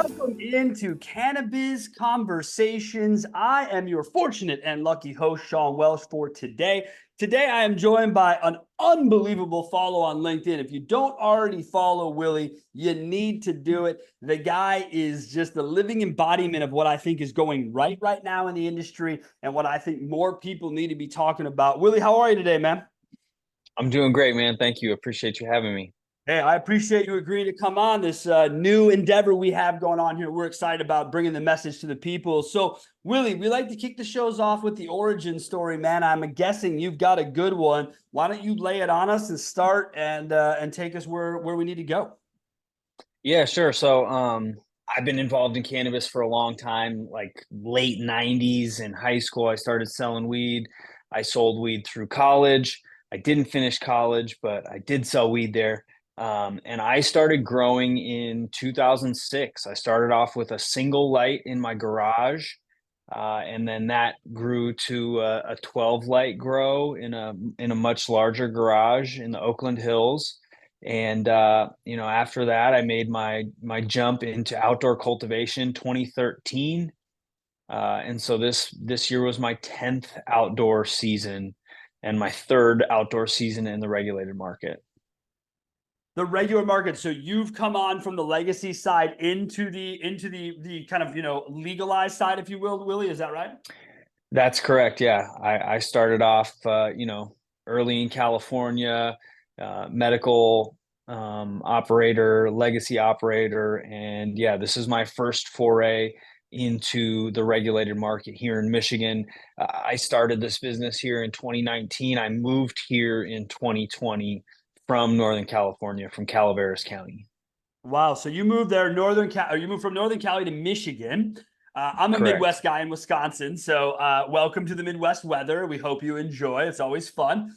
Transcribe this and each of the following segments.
welcome into Cannabis Conversations. I am your fortunate and lucky host, Sean Welsh, for today. Today, I am joined by an unbelievable follow on LinkedIn. If you don't already follow Willie, you need to do it. The guy is just the living embodiment of what I think is going right now in the industry and what I think more people need to be talking about. Willie, how are you today, man? I'm doing great, man. Thank you. Appreciate you having me. Hey, I appreciate you agreeing to come on this new endeavor we have going on here. We're excited about bringing the message to the people. So, Willie, we like to kick the shows off with the origin story, man. I'm guessing you've got a good one. Why don't you lay it on us and start and take us where we need to go? Yeah, sure. So, I've been involved in cannabis for a long time, like late 90s in high school. I started selling weed. I sold weed through college. I didn't finish college, but I did sell weed there. And I started growing in 2006. I started off with a single light in my garage. And then that grew to a 12 light grow in a much larger garage in the Oakland Hills. And after that, I made my jump into outdoor cultivation 2013. And so this year was my 10th outdoor season and my third outdoor season in the regulated market. The regular market. So you've come on from the legacy side into the kind of legalized side, if you will, Willie. Is that right? That's correct. Yeah, I started off, early in California, medical operator, legacy operator, and yeah, this is my first foray into the regulated market here in Michigan. I started this business here in 2019. I moved here in 2020 from Northern California, from Calaveras County. Wow. So you moved there, or you moved from Northern Cali to Michigan. I'm a Correct. Midwest guy in Wisconsin, so welcome to the Midwest weather. We hope you enjoy. It's always fun.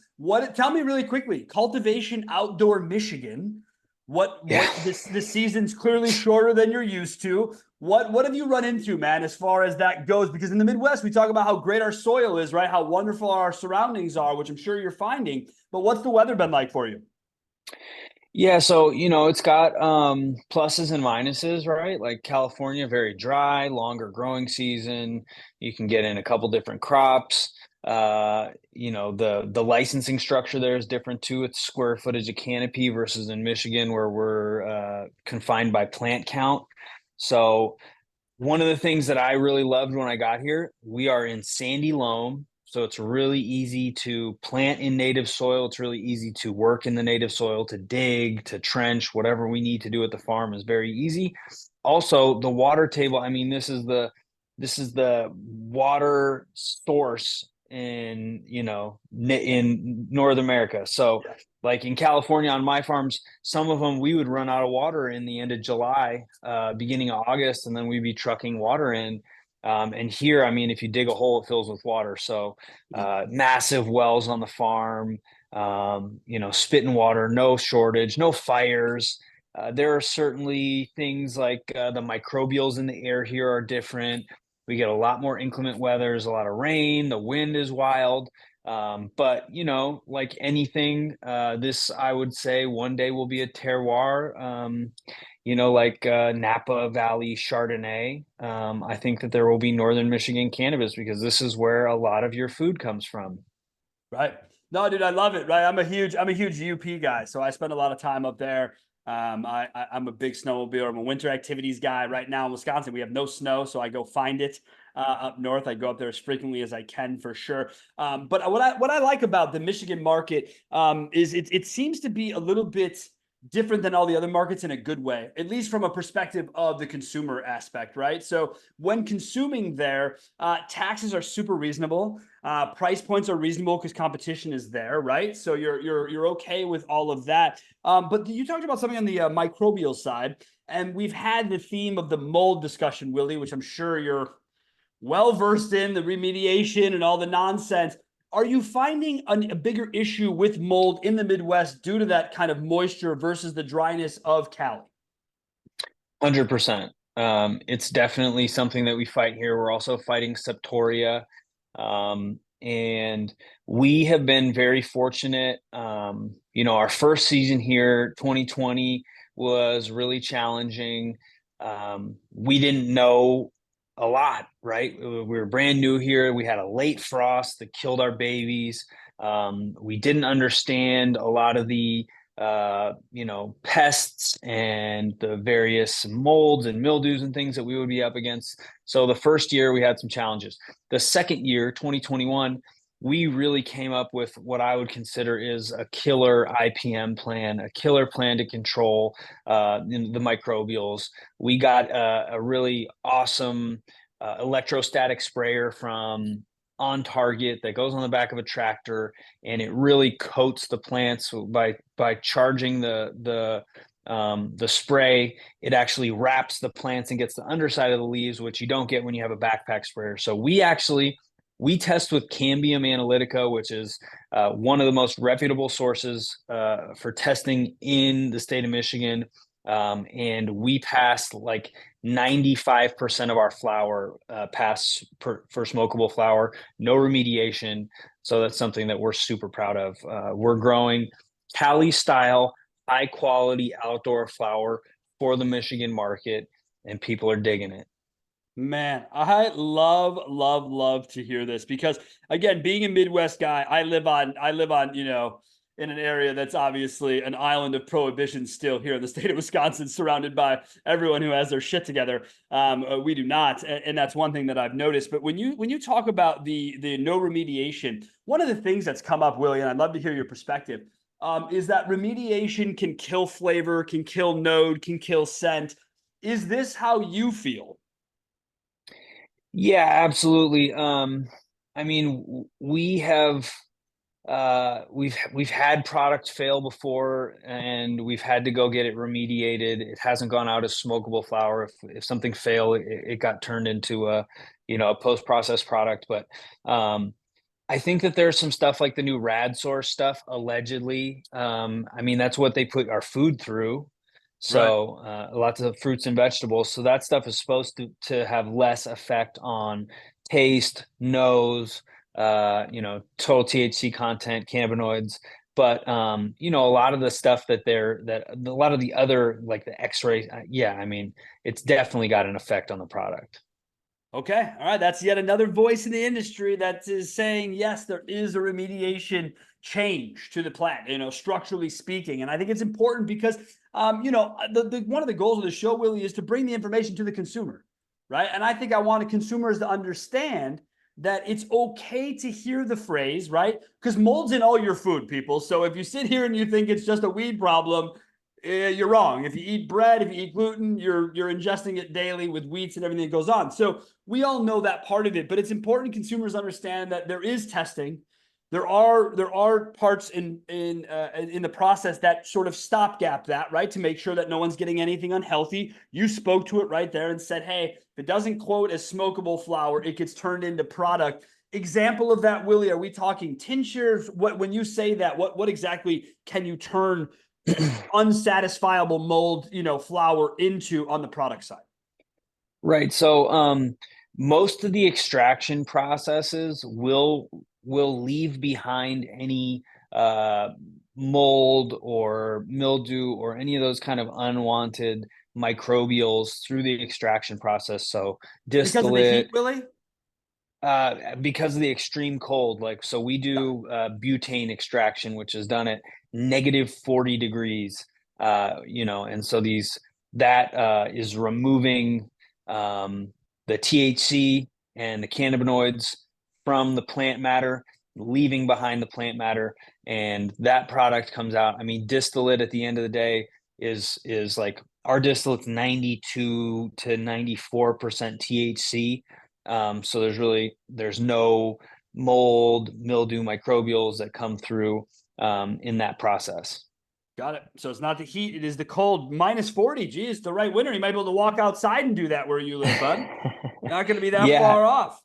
Tell me really quickly, cultivation outdoor Michigan. Yeah. What this season's clearly shorter than you're used to. What have you run into, man, as far as that goes? Because in the Midwest, we talk about how great our soil is, right? How wonderful our surroundings are, which I'm sure you're finding. But what's the weather been like for you? Yeah, so it's got pluses and minuses, right? Like California, very dry, longer growing season. You can get in a couple different crops. The licensing structure there is different too. It's square footage of canopy versus in Michigan where we're confined by plant count. So one of the things that I really loved when I got here, we are in sandy loam. So it's really easy to plant in native soil. It's really easy to work in the native soil, to dig, to trench, whatever we need to do at the farm is very easy. Also, the water table, I mean, this is the water source in North America. So like in California on my farms, some of them we would run out of water in the end of July, beginning of August, and then we'd be trucking water in. And here, I mean, if you dig a hole, it fills with water. So massive wells on the farm, spitting water, no shortage, no fires. There are certainly things like the microbials in the air here are different. We get a lot more inclement weather. There's a lot of rain. The wind is wild. But like anything, this I would say one day will be a terroir. Like Napa Valley Chardonnay. I think that there will be Northern Michigan cannabis because this is where a lot of your food comes from. Right. No, dude, I love it. Right. I'm a huge UP guy, so I spend a lot of time up there. I'm a big snowmobiler. I'm a winter activities guy. Right now in Wisconsin, we have no snow, so I go find it up north. I go up there as frequently as I can for sure. But what I like about the Michigan market is it seems to be a little bit different than all the other markets in a good way, at least from a perspective of the consumer aspect, right? So when consuming there, taxes are super reasonable. Price points are reasonable because competition is there, right? So you're okay with all of that. But you talked about something on the microbial side, and we've had the theme of the mold discussion, Willie, which I'm sure you're well versed in the remediation and all the nonsense. Are you finding a bigger issue with mold in the Midwest due to that kind of moisture versus the dryness of Cali? 100%. It's definitely something that we fight here. We're also fighting septoria. And we have been very fortunate. Our first season here, 2020, was really challenging. We didn't know a lot, right? We were brand new here. We had a late frost that killed our babies. We didn't understand a lot of the pests and the various molds and mildews and things that we would be up against. So the first year we had some challenges. The second year, 2021, we really came up with what I would consider is a killer IPM plan, a killer plan to control the microbials. We got a really awesome electrostatic sprayer from On Target that goes on the back of a tractor, and it really coats the plants by charging the spray. It actually wraps the plants and gets the underside of the leaves, which you don't get when you have a backpack sprayer. So we test with Cambium Analytica, which is one of the most reputable sources for testing in the state of Michigan. And we passed like 95% of our flower pass for smokable flower, no remediation. So that's something that we're super proud of. We're growing Cali style, high quality outdoor flower for the Michigan market, and people are digging it. Man, I love, love, love to hear this because again, being a Midwest guy, I live on, in an area that's obviously an island of prohibition still here in the state of Wisconsin, surrounded by everyone who has their shit together. We do not, and that's one thing that I've noticed. But when you talk about the no remediation, one of the things that's come up, Willie, and I'd love to hear your perspective, is that remediation can kill flavor, can kill node, can kill scent. Is this how you feel? Yeah, absolutely. I mean, we've had products fail before, and we've had to go get it remediated. It hasn't gone out as smokable flower. If something failed, it got turned into a post-processed product. But I think that there's some stuff like the new Rad Source stuff, allegedly. I mean, that's what they put our food through. Right. So lots of fruits and vegetables. So that stuff is supposed to have less effect on taste, nose, total THC content, cannabinoids. But a lot of the stuff that a lot of the other like the X-ray, yeah, I mean, it's definitely got an effect on the product. Okay. All right. That's yet another voice in the industry that is saying, yes, there is a remediation change to the plant, structurally speaking. And I think it's important because, one of the goals of the show, Willie, is to bring the information to the consumer, right? And I think I want consumers to understand that it's okay to hear the phrase, right? Because mold's in all your food, people. So if you sit here and you think it's just a weed problem, you're wrong. If you eat bread, if you eat gluten, you're ingesting it daily with wheats and everything that goes on. So we all know that part of it, but it's important consumers understand that there is testing. There are parts in the process that sort of stopgap that, right, to make sure that no one's getting anything unhealthy. You spoke to it right there and said, hey, if it doesn't quote as smokable flower, it gets turned into product. Example of that, Willie, are we talking tinctures? When you say that, what exactly can you turn unsatisfiable mold, flower into on the product side? Right. So most of the extraction processes will leave behind any uh, mold or mildew or any of those kind of unwanted microbials through the extraction process. So Because of the heat, distillate, Willie? because of the extreme cold, like so we do butane extraction, which is done at -40 degrees. And so that is removing the THC and the cannabinoids from the plant matter, leaving behind the plant matter, and that product comes out. I mean, distillate at the end of the day is like our distillate's 92 to 94% THC. So there's no mold, mildew, microbials that come through in that process. Got it. So it's not the heat, it is the cold. -40. Geez, the right winter. You might be able to walk outside and do that where you live, bud. Not going to be that Yeah. far off.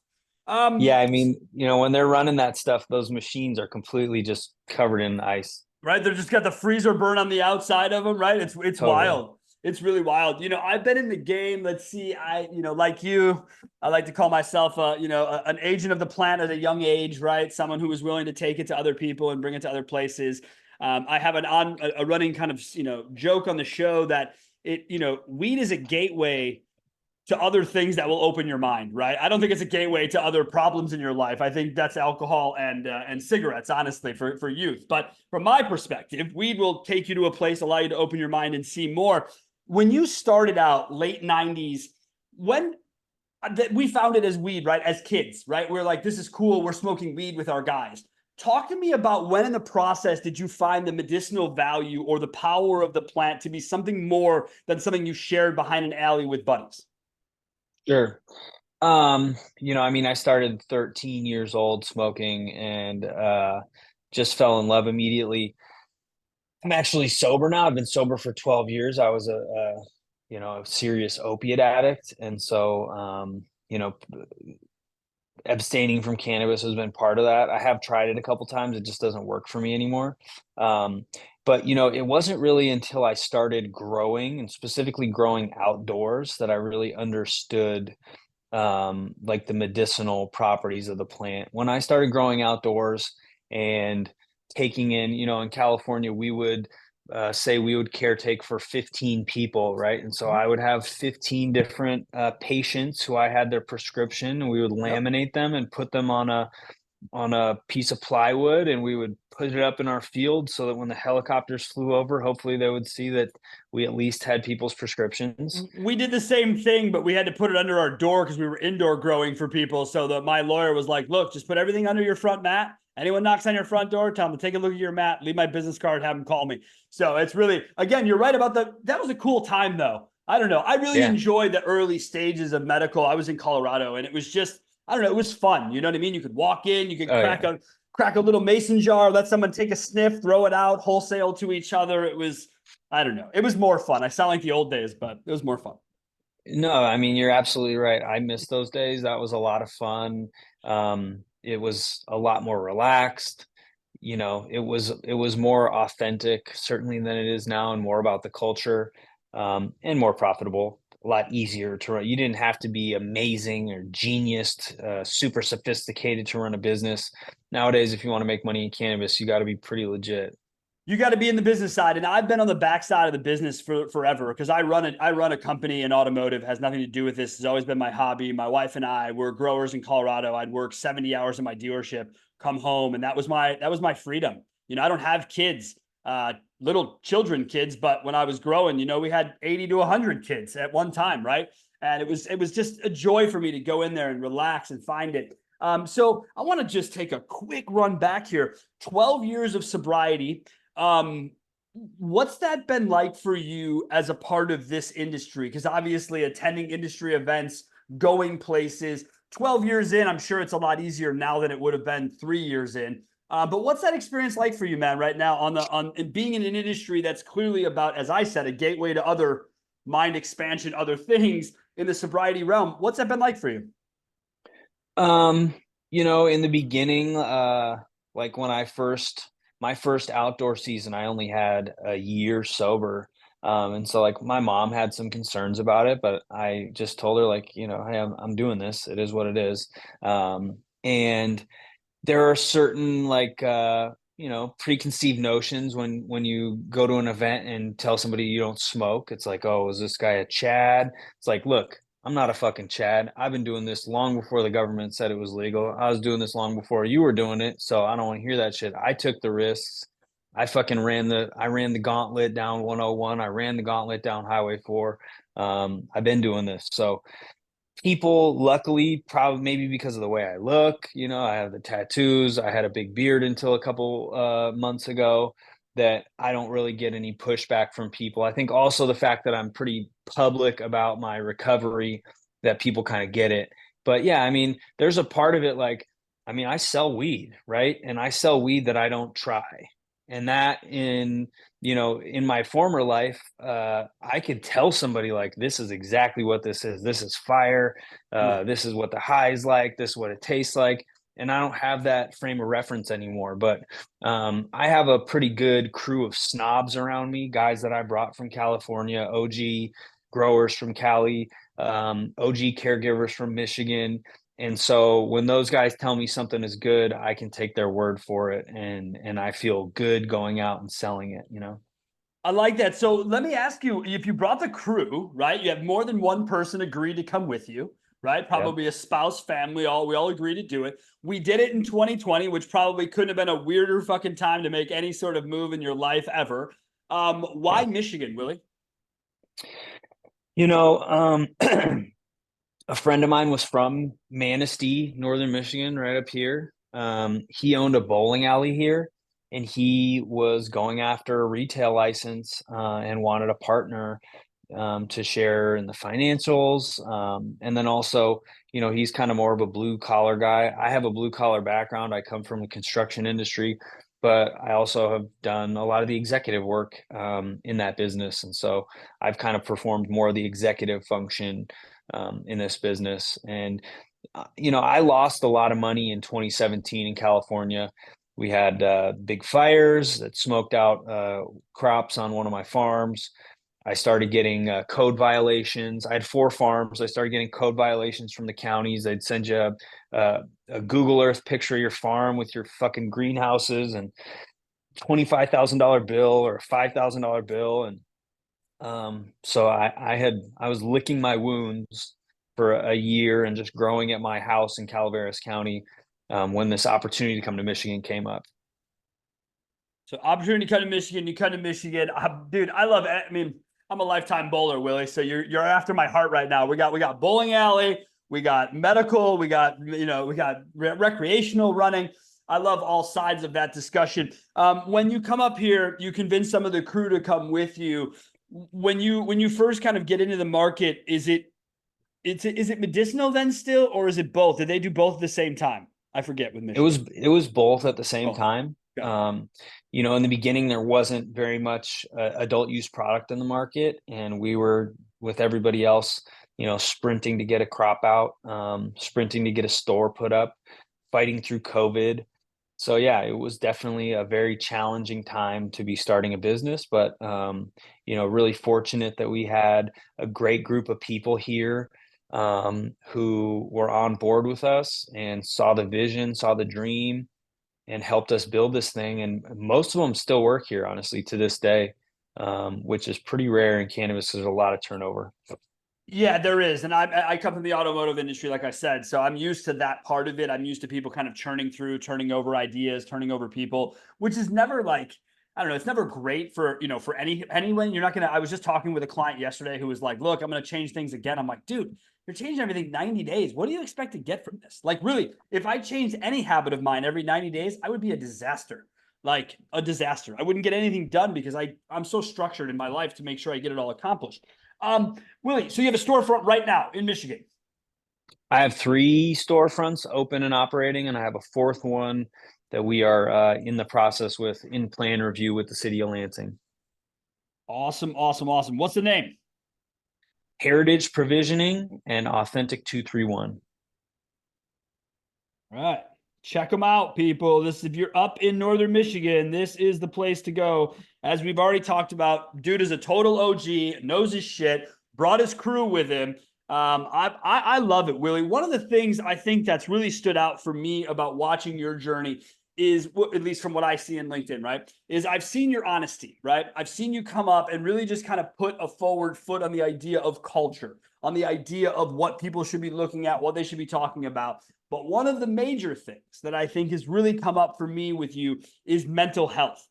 Yeah. I mean, when they're running that stuff, those machines are completely just covered in ice. Right? They're just got the freezer burn on the outside of them, right? It's Totally. wild. It's really wild. I've been in the game. Let's see. Like you, I like to call myself an agent of the plant at a young age, right? Someone who is willing to take it to other people and bring it to other places. I have a running kind of, joke on the show that weed is a gateway to other things that will open your mind, right? I don't think it's a gateway to other problems in your life. I think that's alcohol and cigarettes, honestly, for youth. But from my perspective, weed will take you to a place, allow you to open your mind and see more. When you started out late 90s, when we found it as weed, right? As kids, right? We're like, this is cool. We're smoking weed with our guys. Talk to me about when in the process did you find the medicinal value or the power of the plant to be something more than something you shared behind an alley with buddies? Sure. I mean, I started 13 years old smoking and just fell in love immediately. I'm actually sober now. I've been sober for 12 years. I was a serious opiate addict. And so, abstaining from cannabis has been part of that. I have tried it a couple times. It just doesn't work for me anymore. But it wasn't really until I started growing and specifically growing outdoors that I really understood like the medicinal properties of the plant. When I started growing outdoors and taking in California, we would say we would caretake for 15 people, right? And so I would have 15 different patients who I had their prescription, and we would Yep. laminate them and put them on a piece of plywood, and we would put it up in our field so that when the helicopters flew over, hopefully they would see that we at least had people's prescriptions. We did the same thing, but we had to put it under our door because we were indoor growing for people. So that my lawyer was like, look, just put everything under your front mat. Anyone knocks on your front door, tell them to take a look at your mat, leave my business card, have them call me. So it's really, again, you're right about that was a cool time though. I don't know. I really Yeah. enjoyed the early stages of medical. I was in Colorado and it was just, I don't know, it was fun. You know what I mean? You could walk in, you could Oh yeah. crack a little mason jar, let someone take a sniff, throw it out wholesale to each other. It was, I don't know. It was more fun. I sound like the old days, but it was more fun. No, I mean, you're absolutely right. I miss those days. That was a lot of fun. It was a lot more relaxed. It was more authentic, certainly than it is now, and more about the culture, and more profitable. A lot easier to run. You didn't have to be amazing or genius, super sophisticated to run a business. Nowadays, if you want to make money in cannabis, you got to be pretty legit. You got to be in the business side, and I've been on the backside of the business for forever because I run a company in automotive. Has nothing to do with this. It's always been my hobby. My wife and I were growers in Colorado. I'd work 70 hours in my dealership, come home, and that was my freedom. I don't have kids, little children kids, but when I was growing, we had 80 to 100 kids at one time, right? And it was just a joy for me to go in there and relax and find it. So I want to just take a quick run back here. 12 years of sobriety. Um, what's that been like for you as a part of this industry? Because obviously, attending industry events, going places, 12 years in, I'm sure it's a lot easier now than it would have been 3 years in. But what's that experience like for you, man, right now on being in an industry that's clearly about, as I said, a gateway to other mind expansion, other things in the sobriety realm? What's that been like for you? Um, in the beginning, like when my first outdoor season, I only had a year sober. And so like my mom had some concerns about it, but I just told her like, hey, I'm doing this. It is what it is. And there are certain like preconceived notions when you go to an event and tell somebody you don't smoke. It's like, oh, is this guy a Chad? It's like, look, I'm not a fucking Chad. I've been doing this long before the government said it was legal. I was doing this long before you were doing it, so I don't want to hear that shit. I took the risks. I ran the gauntlet down 101. I ran the gauntlet down Highway 4. I've been doing this. So people, luckily, probably maybe because of the way I look, I have the tattoos. I had a big beard until a couple months ago, that I don't really get any pushback from people. I think also the fact that I'm pretty public about my recovery, that people kind of get it. But yeah, I mean, there's a part of it like, I mean, I sell weed, right? And I sell weed that I don't try. And that in my former life, I could tell somebody like, this is exactly what this is. This is fire. Right. This is what the high is like. This is what it tastes like. And I don't have that frame of reference anymore. But I have a pretty good crew of snobs around me, guys that I brought from California, OG growers from Cali, OG caregivers from Michigan. And so when those guys tell me something is good, I can take their word for it, and I feel good going out and selling it. I like that. So let me ask you, if you brought the crew, right? You have more than one person agree to come with you, right? Yep. Probably a spouse, family, we all agree to do it. We did it in 2020, which probably couldn't have been a weirder fucking time to make any sort of move in your life ever. Why Yeah. Michigan, Willie? You know, a friend of mine was from Manistee, Northern Michigan, right up here. He owned a bowling alley here, and he was going after a retail license and wanted a partner to share in the financials. And then also, he's kind of more of a blue collar guy. I have a blue collar background. I come from the construction industry, but I also have done a lot of the executive work in that business. And so I've kind of performed more of the executive function in this business. And, I lost a lot of money in 2017 in California. We had big fires that smoked out crops on one of my farms. I started getting code violations. I had 4 farms. I started getting code violations from the counties. They'd send you a Google Earth picture of your farm with your fucking greenhouses and $25,000 bill or a $5,000 bill. And so I was licking my wounds for a year and just growing at my house in Calaveras County when this opportunity to come to Michigan came up. So opportunity to come to Michigan, you come to Michigan. Dude, I love it. I mean, I'm a lifetime bowler, Willie. So you're after my heart right now. We got bowling alley, we got medical, we got recreational running. I love all sides of that discussion. When you come up here, you convince some of the crew to come with you. When you first kind of get into the market, is it medicinal then still, or is it both? Did they do both at the same time? I forget with It Michigan. was it was both at the same Both. time. Got it. In the beginning there wasn't very much adult use product in the market, and we were with everybody else, sprinting to get a crop out, sprinting to get a store put up, fighting through COVID. So yeah, it was definitely a very challenging time to be starting a business, but really fortunate that we had a great group of people here who were on board with us and saw the vision, saw the dream, and helped us build this thing. And most of them still work here, honestly, to this day, which is pretty rare in cannabis. There's a lot of turnover. Yeah, there is. And I come from the automotive industry, like I said. So I'm used to that part of it. I'm used to people kind of churning through, turning over ideas, turning over people, which is never like, I don't know, it's never great for, for anyone. You're not gonna, I was just talking with a client yesterday who was like, look, I'm gonna change things again. I'm like, dude, you're changing everything 90 days. What do you expect to get from this? Like, really, if I changed any habit of mine every 90 days, I would be a disaster. Like a disaster. I wouldn't get anything done because I'm so structured in my life to make sure I get it all accomplished. Willie, so you have a storefront right now in Michigan. I have 3 storefronts open and operating, and I have a 4th one that we are in the process with in plan review with the city of Lansing. Awesome, awesome, awesome. What's the name? Heritage Provisioning and Authentic 231. All right. Check them out, people. This, if you're up in northern Michigan, this is the place to go. As we've already talked about, dude is a total OG, knows his shit, brought his crew with him. I love it, Willie. One of the things I think that's really stood out for me about watching your journey is, at least from what I see in LinkedIn, right? Is I've seen your honesty, right? I've seen you come up and really just kind of put a forward foot on the idea of culture, on the idea of what people should be looking at, what they should be talking about. But one of the major things that I think has really come up for me with you is mental health.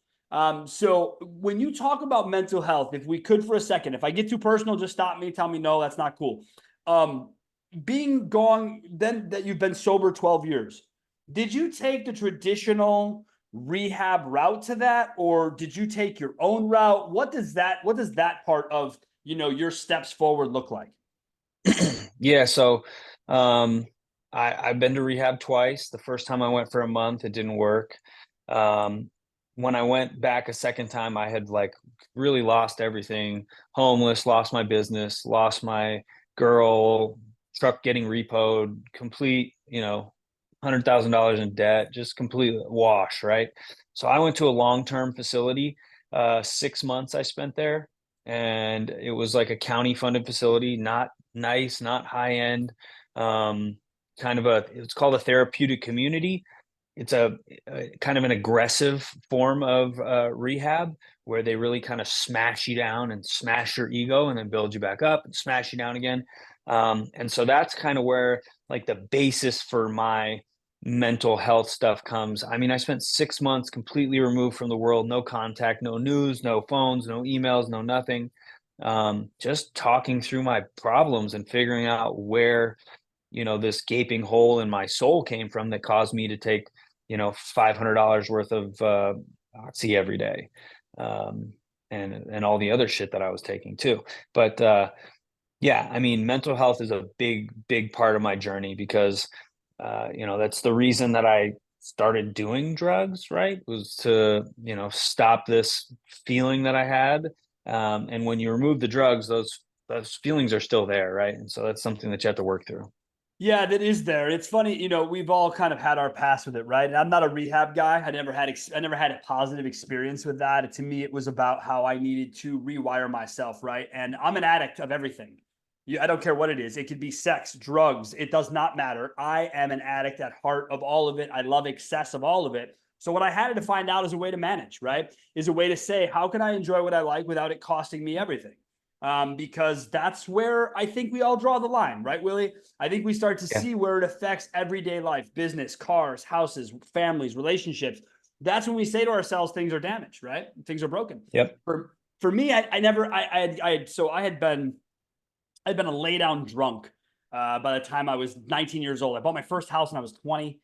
So when you talk about mental health, if we could for a second, if I get too personal, just stop me, tell me, no, that's not cool. Um, Being gone, then that you've been sober 12 years, did you take the traditional rehab route to that, or did you take your own route? What does that part of, your steps forward look like? Yeah, so um, I've been to rehab twice. The first time I went for a month, it didn't work. When I went back a second time, I had like really lost everything, homeless, lost my business, lost my girl, truck getting repoed, complete, $100,000 in debt, just complete wash, right? So I went to a long-term facility. 6 months I spent there, and it was like a county funded facility, not nice, not high end. Kind of it's called a therapeutic community. it's a kind of an aggressive form of rehab where they really kind of smash you down and smash your ego and then build you back up and smash you down again. And so that's kind of where like the basis for my mental health stuff comes. I mean, I spent 6 months completely removed from the world, no contact, no news, no phones, no emails, no nothing. Just talking through my problems and figuring out where, this gaping hole in my soul came from that caused me to take, $500 worth of Oxy every day. And all the other shit that I was taking too. But yeah, I mean, mental health is a big, big part of my journey because, that's the reason that I started doing drugs, right? Was to, stop this feeling that I had. And when you remove the drugs, those feelings are still there, right? And so that's something that you have to work through. Yeah, that is there. It's funny, we've all kind of had our past with it, right? And I'm not a rehab guy. I never had a positive experience with that. To me, it was about how I needed to rewire myself, right? And I'm an addict of everything. I don't care what it is. It could be sex, drugs. It does not matter. I am an addict at heart of all of it. I love excess of all of it. So what I had to find out is a way to manage, right? Is a way to say, how can I enjoy what I like without it costing me everything? Because that's where I think we all draw the line, right, Willie? I think we start to Yeah. see where it affects everyday life, business, cars, houses, families, relationships. That's when we say to ourselves, things are damaged, right? Things are broken. Yep. For me, I'd been a lay down drunk by the time I was 19 years old. I bought my first house when I was 20.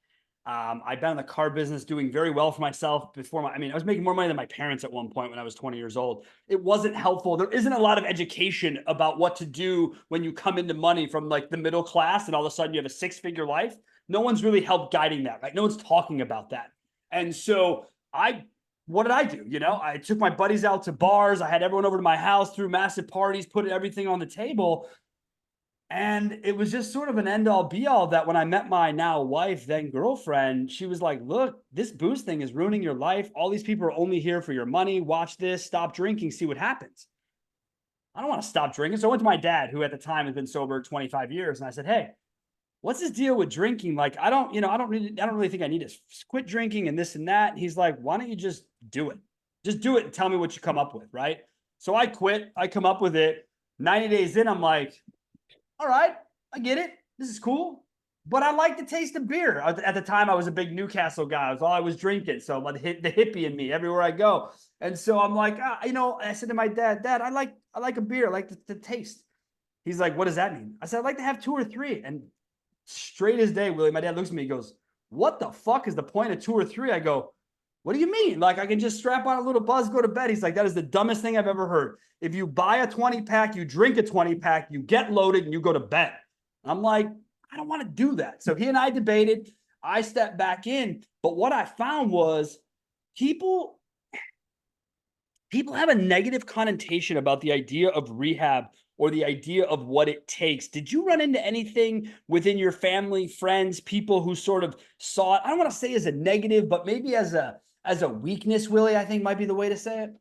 I've been in the car business doing very well for myself before I was making more money than my parents at one point when I was 20 years old. It wasn't helpful. There isn't a lot of education about what to do when you come into money from like the middle class and all of a sudden you have a 6-figure life. No one's really helped guiding that, right? No one's talking about that. And so what did I do? I took my buddies out to bars. I had everyone over to my house, threw massive parties, put everything on the table. And it was just sort of an end all be all that when I met my now wife, then girlfriend, she was like, look, this booze thing is ruining your life. All these people are only here for your money. Watch this, stop drinking, see what happens. I don't want to stop drinking. So I went to my dad, who at the time had been sober 25 years. And I said, hey, what's this deal with drinking? Like, I don't really think I need to quit drinking and this and that. And he's like, why don't you just do it? Just do it and tell me what you come up with. Right. So I quit. I come up with it. 90 days in, I'm like, all right, I get it. This is cool. But I like the taste of beer. At the time, I was a big Newcastle guy. That's all I was drinking. So the hippie in me everywhere I go. And so I'm like, I said to my dad, I like a beer. I like the taste. He's like, what does that mean? I said, I'd like to have 2 or 3. And straight as day, Willie, my dad looks at me, he goes, what the fuck is the point of 2 or 3? I go, what do you mean? Like, I can just strap on a little buzz, go to bed. He's like, that is the dumbest thing I've ever heard. If you buy a 20-pack, you drink a 20-pack, you get loaded, and you go to bed. I'm like, I don't want to do that. So he and I debated. I stepped back in. But what I found was people have a negative connotation about the idea of rehab or the idea of what it takes. Did you run into anything within your family, friends, people who sort of saw it? I don't want to say as a negative, but maybe as a weakness, Willie, I think might be the way to say it.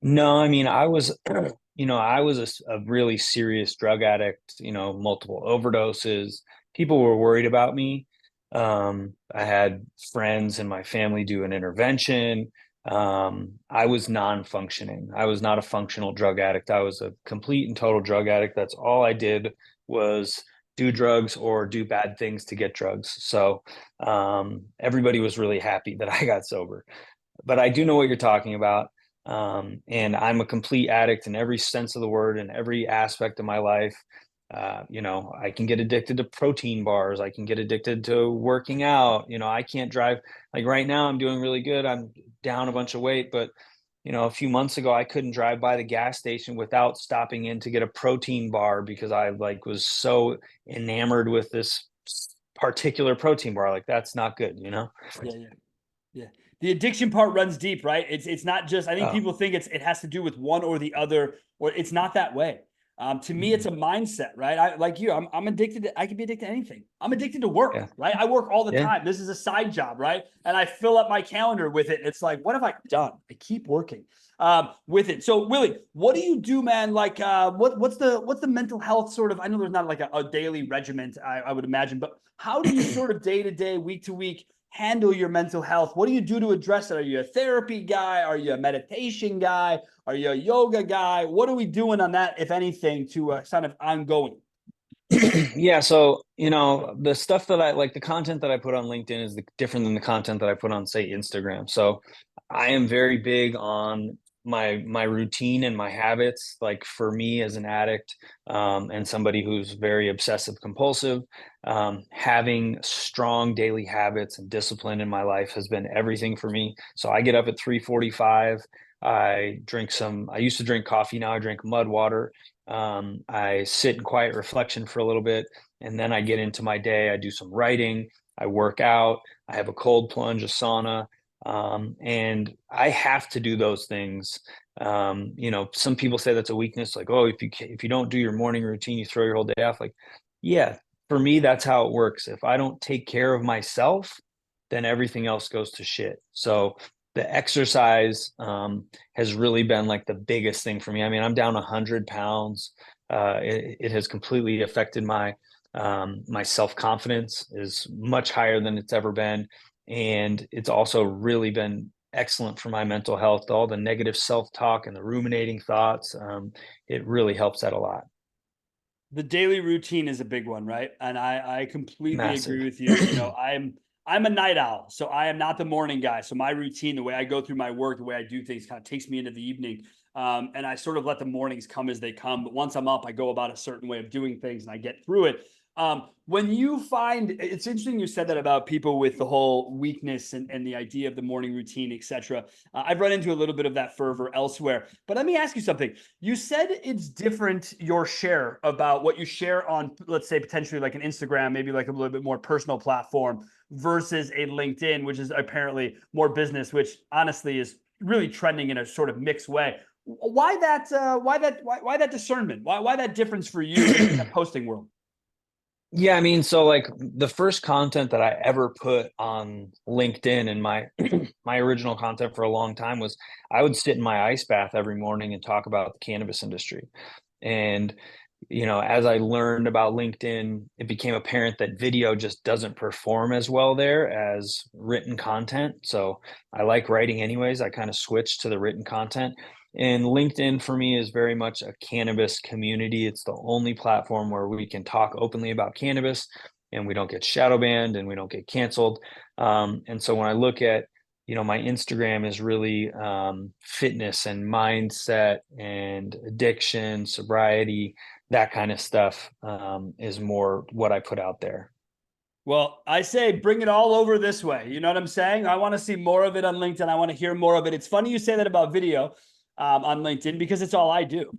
No, I mean, I was, I was a really serious drug addict, multiple overdoses. People were worried about me. I had friends in my family do an intervention. I was non-functioning. I was not a functional drug addict. I was a complete and total drug addict. That's all I did was do drugs or do bad things to get drugs. So everybody was really happy that I got sober. But I do know what you're talking about. And I'm a complete addict in every sense of the word, in every aspect of my life. I can get addicted to protein bars. I can get addicted to working out. I can't drive. Like right now, I'm doing really good. I'm down a bunch of weight, but a few months ago, I couldn't drive by the gas station without stopping in to get a protein bar because I was so enamored with this particular protein bar. Like that's not good. Yeah, yeah. Yeah. The addiction part runs deep, right? It's not just, I think Oh, people think it has to do with one or the other, or it's not that way. To me, it's a mindset, right? I like you. I'm addicted to. I can be addicted to anything. I'm addicted to work, Yeah. right? I work all the Yeah. time. This is a side job, right? And I fill up my calendar with it. It's like, what have I done? I keep working with it. So, Willie, what do you do, man? Like, what's the mental health sort of? I know there's not like a daily regiment, I would imagine, but how do you sort of day to day, week to week handle your mental health? What do you do to address it? Are you a therapy guy? Are you a meditation guy? Are you a yoga guy? What are we doing on that, if anything, to kind of ongoing? Yeah, so the stuff that I like, the content that I put on LinkedIn is different than the content that I put on, say, Instagram. So I am very big on my routine and my habits. Like for me as an addict, and somebody who's very obsessive compulsive, having strong daily habits and discipline in my life has been everything for me. So I get up at 3:45. I used to drink coffee. Now I drink mud water. I sit in quiet reflection for a little bit, and then I get into my day. I do some writing, I work out, I have a cold plunge, a sauna, and I have to do those things. Some people say that's a weakness, like, oh, if you don't do your morning routine, you throw your whole day off. Like, yeah, for me, that's how it works. If I don't take care of myself, then everything else goes to shit. So the exercise has really been like the biggest thing for me. I mean, I'm down 100 pounds. It has completely affected my self-confidence is much higher than it's ever been. And it's also really been excellent for my mental health. All the negative self-talk and the ruminating thoughts, it really helps that a lot. The daily routine is a big one, right? And I completely agree Massive. with you. You know, I'm a night owl, so I am not the morning guy. So my routine, the way I go through my work, the way I do things, kind of takes me into the evening. And I sort of let the mornings come as they come. But once I'm up, I go about a certain way of doing things, and I get through it. When you find it's interesting you said that about people with the whole weakness and the idea of the morning routine, etc. I've run into a little bit of that fervor elsewhere. But let me ask you something. You said it's different, your share about what you share on, let's say, potentially like an Instagram, maybe like a little bit more personal platform versus a LinkedIn, which is apparently more business, which honestly is really trending in a sort of mixed way. Why that? Why that discernment? Why that difference for you in the posting world? Yeah, I mean, so like the first content that I ever put on LinkedIn and my my original content for a long time was I would sit in my ice bath every morning and talk about the cannabis industry. And as I learned about LinkedIn, it became apparent that video just doesn't perform as well there as written content. So I like writing anyways. I kind of switched to the written content. And LinkedIn for me is very much a cannabis community. It's the only platform where we can talk openly about cannabis and we don't get shadow banned and we don't get canceled. And so when I look at my Instagram is really fitness and mindset and addiction, sobriety, that kind of stuff is more what I put out there. Well, I say bring it all over this way. You know what I'm saying? I want to see more of it on LinkedIn. I want to hear more of it. It's funny you say that about video on LinkedIn because it's all I do.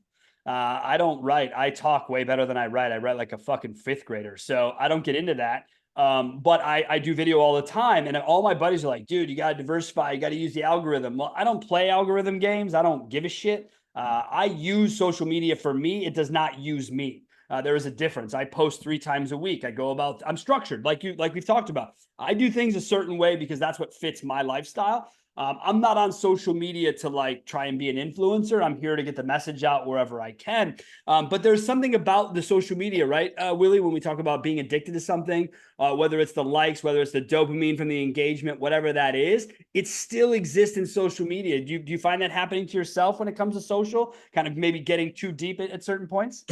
I don't write. I talk way better than I write. I write like a fucking fifth grader. So I don't get into that. But I do video all the time. And all my buddies are like, dude, you got to diversify. You got to use the algorithm. Well, I don't play algorithm games. I don't give a shit. I use social media for me. It does not use me. There is a difference. I post 3 times a week. I'm structured like we've talked about. I do things a certain way because that's what fits my lifestyle. I'm not on social media to like try and be an influencer. I'm here to get the message out wherever I can. But there's something about the social media, right, Willie, when we talk about being addicted to something, whether it's the likes, whether it's the dopamine from the engagement, whatever that is, it still exists in social media. Do you find that happening to yourself when it comes to social, kind of maybe getting too deep at certain points?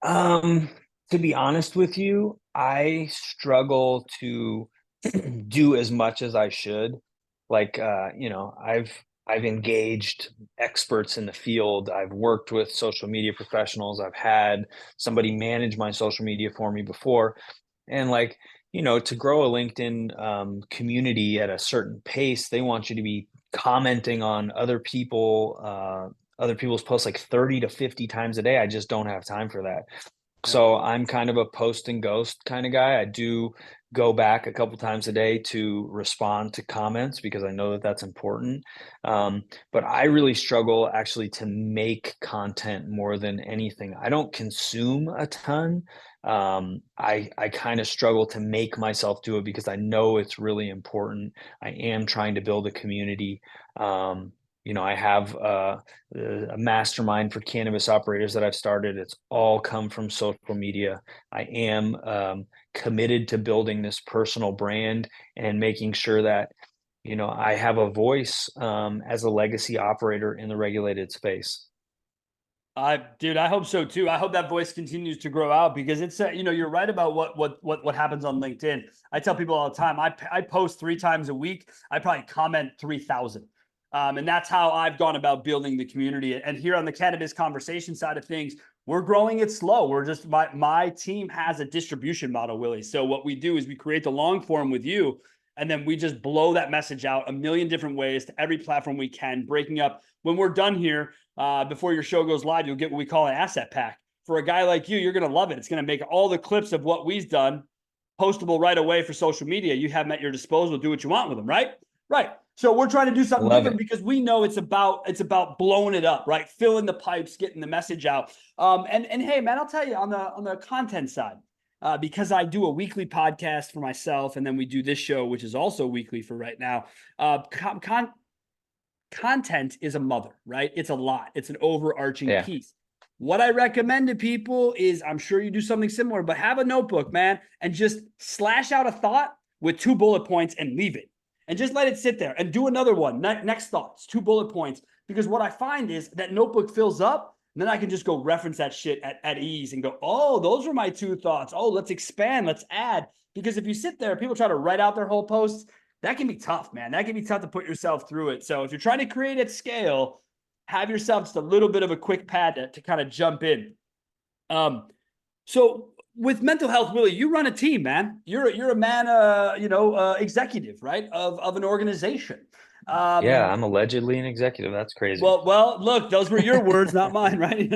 um, to be honest with you, I struggle to do as much as I should. Like, I've engaged experts in the field. I've worked with social media professionals. I've had somebody manage my social media for me before. And like, to grow a LinkedIn community at a certain pace, they want you to be commenting on other people's posts like 30 to 50 times a day. I just don't have time for that. Yeah. So I'm kind of a post and ghost kind of guy. I do go back a couple times a day to respond to comments because I know that that's important. But I really struggle actually to make content more than anything. I don't consume a ton. I kind of struggle to make myself do it because I know it's really important. I am trying to build a community. I have a mastermind for cannabis operators that I've started. It's all come from social media. I am committed to building this personal brand and making sure that I have a voice as a legacy operator in the regulated space. Dude, I hope so too. I hope that voice continues to grow out because it's, you're right about what happens on LinkedIn. I tell people all the time, I post 3 times a week. I probably comment 3,000. And that's how I've gone about building the community. And here on the Cannabis Conversation side of things, we're growing it slow. We're just, my team has a distribution model, Willie. So what we do is we create the long form with you, and then we just blow that message out a million different ways to every platform we can, breaking up. When we're done here, before your show goes live, you'll get what we call an asset pack. For a guy like you, you're going to love it. It's going to make all the clips of what we've done postable right away for social media. You have them at your disposal. Do what you want with them, right? Right. So we're trying to do something Love different it. because we know it's about blowing it up, right? Filling the pipes, getting the message out. And hey, man, I'll tell you on the content side, because I do a weekly podcast for myself, and then we do this show, which is also weekly for right now. Content is a mother, right? It's a lot. It's an overarching Yeah. piece. What I recommend to people is, I'm sure you do something similar, but have a notebook, man, and just slash out a thought with 2 bullet points and leave it. And just let it sit there and do another one. Next thoughts, 2 bullet points. Because what I find is that notebook fills up, and then I can just go reference that shit at ease and go, oh, those were my 2 thoughts. Oh, let's expand, let's add. Because if you sit there, people try to write out their whole posts, that can be tough, man. That can be tough to put yourself through it. So if you're trying to create at scale, have yourself just a little bit of a quick pad to kind of jump in. So with mental health, Willie, you run a team, man. You're a man, executive, right, of an organization. Yeah, Um, I'm allegedly an executive. That's crazy. well, look, those were your words, not mine, right? You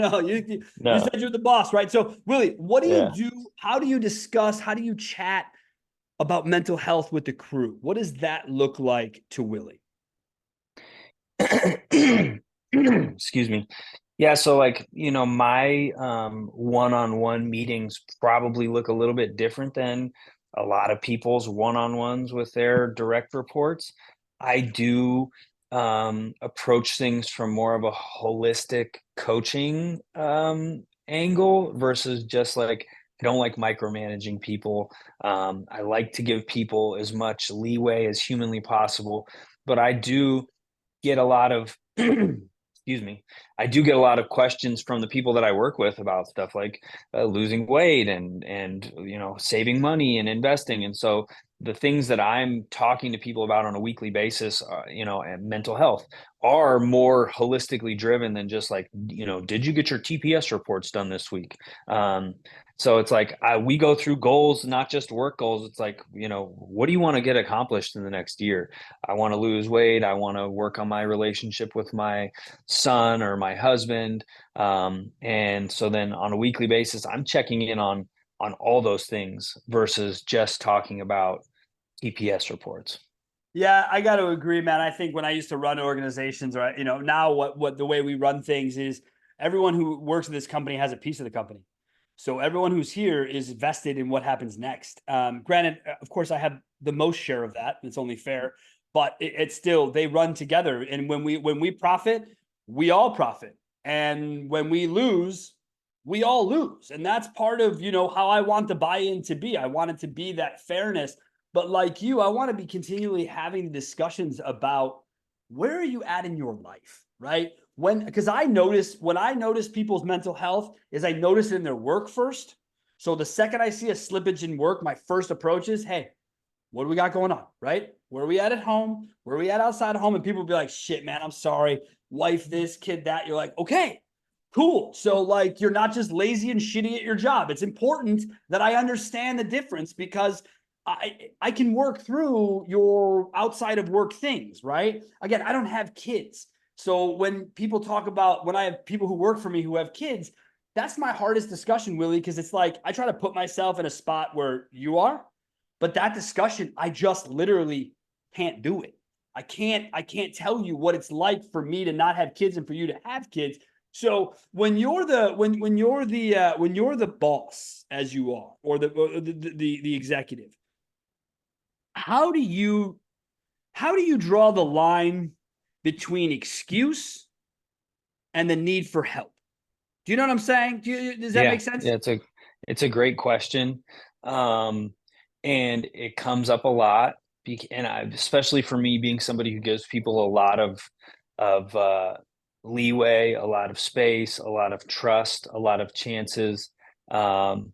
No. said you're the boss, right? So Willie, what do you Yeah. do? How do you discuss? How do you chat about mental health with the crew? What does that look like to Willie? Excuse me. Yeah, so like, my one-on-one meetings probably look a little bit different than a lot of people's one-on-ones with their direct reports. I do approach things from more of a holistic coaching angle versus just like I don't like micromanaging people. I like to give people as much leeway as humanly possible, but I do get a lot of excuse me, I do get a lot of questions from the people that I work with about stuff like losing weight and saving money and investing. And so the things that I'm talking to people about on a weekly basis, and mental health are more holistically driven than just like, did you get your TPS reports done this week? So it's like we go through goals, not just work goals. It's like, what do you want to get accomplished in the next year? I want to lose weight. I want to work on my relationship with my son or my husband. And so then on a weekly basis, I'm checking in on all those things versus just talking about TPS reports. Yeah, I got to agree, man. I think when I used to run organizations, or now what the way we run things is everyone who works in this company has a piece of the company. So everyone who's here is vested in what happens next. Granted, of course, I have the most share of that. It's only fair, but it's still they run together. And when we profit, we all profit, and when we lose, we all lose. And that's part of how I want the buy-in to be. I want it to be that fairness. But like you, I want to be continually having discussions about where are you at in your life, right? Because when I notice people's mental health is I notice it in their work first. So the second I see a slippage in work, my first approach is, hey, what do we got going on, right? Where are we at home? Where are we at outside of home? And people will be like, shit, man, I'm sorry. Wife this, kid that. You're like, okay, cool. So like, you're not just lazy and shitty at your job. It's important that I understand the difference because I can work through your outside of work things, right? Again, I don't have kids. So when I have people who work for me who have kids, that's my hardest discussion, Willie, because it's like I try to put myself in a spot where you are, But that discussion, I just literally can't do it. I can't tell you what it's like for me to not have kids and for you to have kids. So when you're the boss, as you are, or the executive, how do you draw the line between excuse and the need for help? Do you know what I'm saying? Does that Yeah, make sense? yeah, it's a great question. Um, and it comes up a lot. And especially for me, being somebody who gives people a lot of leeway, a lot of space, a lot of trust, a lot of chances. Um,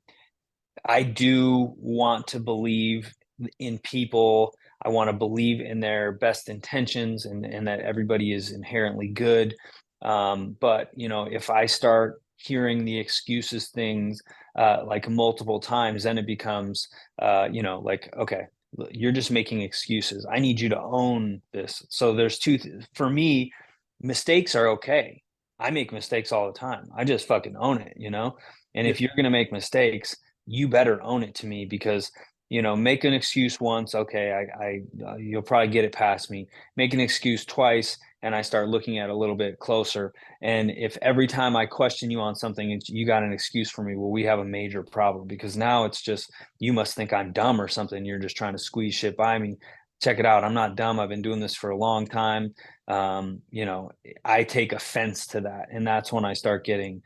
I do want to believe in people. I want to believe in their best intentions, and that everybody is inherently good. But if I start hearing the excuses things like multiple times, then it becomes, like, okay, you're just making excuses. I need you to own this. So there's for me, mistakes are okay. I make mistakes all the time. I just fucking own it. And Yeah. if you're gonna make mistakes, you better own it to me, because make an excuse once, okay, I you'll probably get it past me. Make an excuse twice, and I start looking at it a little bit closer. And if every time I question you on something, you got an excuse for me, well, we have a major problem, because now it's just, you must think I'm dumb or something. You're just trying to squeeze shit by me. Check it out. I'm not dumb. I've been doing this for a long time. I take offense to that, and that's when I start getting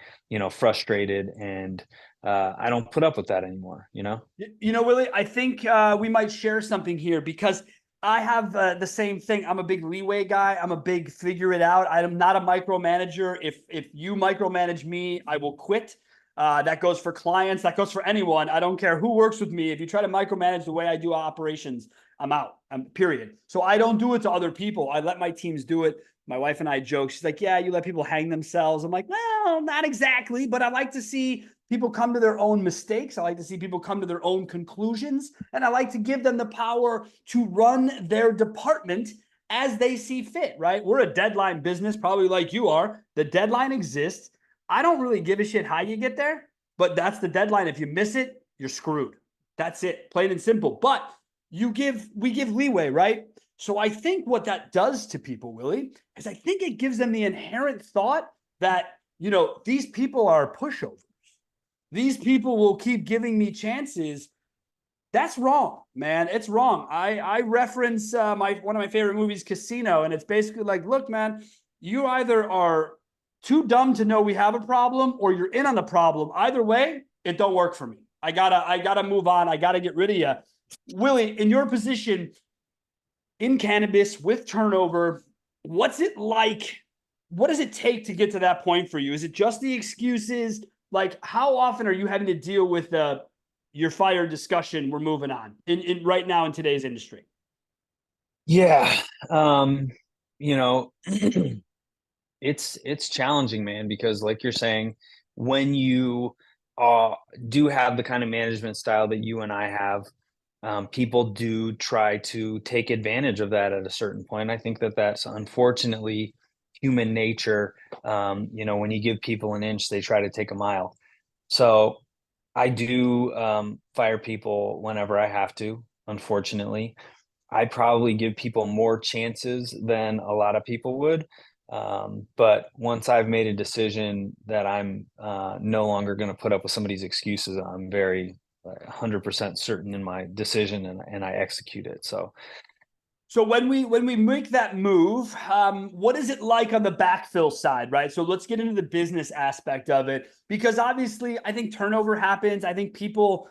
frustrated, and I don't put up with that anymore. Willie, I think we might share something here because I have the same thing. I'm a big leeway guy. I'm a big figure it out. I'm not a micromanager. If you micromanage me, I will quit. That goes for clients. That goes for anyone. I don't care who works with me. If you try to micromanage the way I do operations, I'm out. Period. So I don't do it to other people. I let my teams do it. My wife and I joke. She's like, "Yeah, you let people hang themselves." I'm like, "Well, not exactly, but I like to see people come to their own mistakes. I like to see people come to their own conclusions. And I like to give them the power to run their department as they see fit," right? We're a deadline business, probably like you are. The deadline exists. I don't really give a shit how you get there, but that's the deadline. If you miss it, you're screwed. That's it, plain and simple. But we give leeway, right? So I think what that does to people, Willie, is I think it gives them the inherent thought that, these people are pushovers. These people will keep giving me chances. That's wrong, man. It's wrong. I reference one of my favorite movies, Casino, and it's basically like, look, man, you either are too dumb to know we have a problem, or you're in on the problem. Either way, it don't work for me. I gotta move on. I gotta get rid of you. Willie, in your position in cannabis with turnover, what's it like? What does it take to get to that point for you? Is it just the excuses? Like, how often are you having to deal with your fire discussion? We're moving on in right now in today's industry. Yeah. You know, it's challenging, man, because like you're saying, when you uh do have the kind of management style that you and I have, people do try to take advantage of that at a certain point. I think that that's unfortunately human nature. When you give people an inch, they try to take a mile. So I do fire people whenever I have to, unfortunately. I probably give people more chances than a lot of people would. But once I've made a decision that I'm no longer going to put up with somebody's excuses, I'm very 100% certain in my decision, and I execute it. So So when we make that move, what is it like on the backfill side, right? So let's get into the business aspect of it, because obviously I think turnover happens. I think people,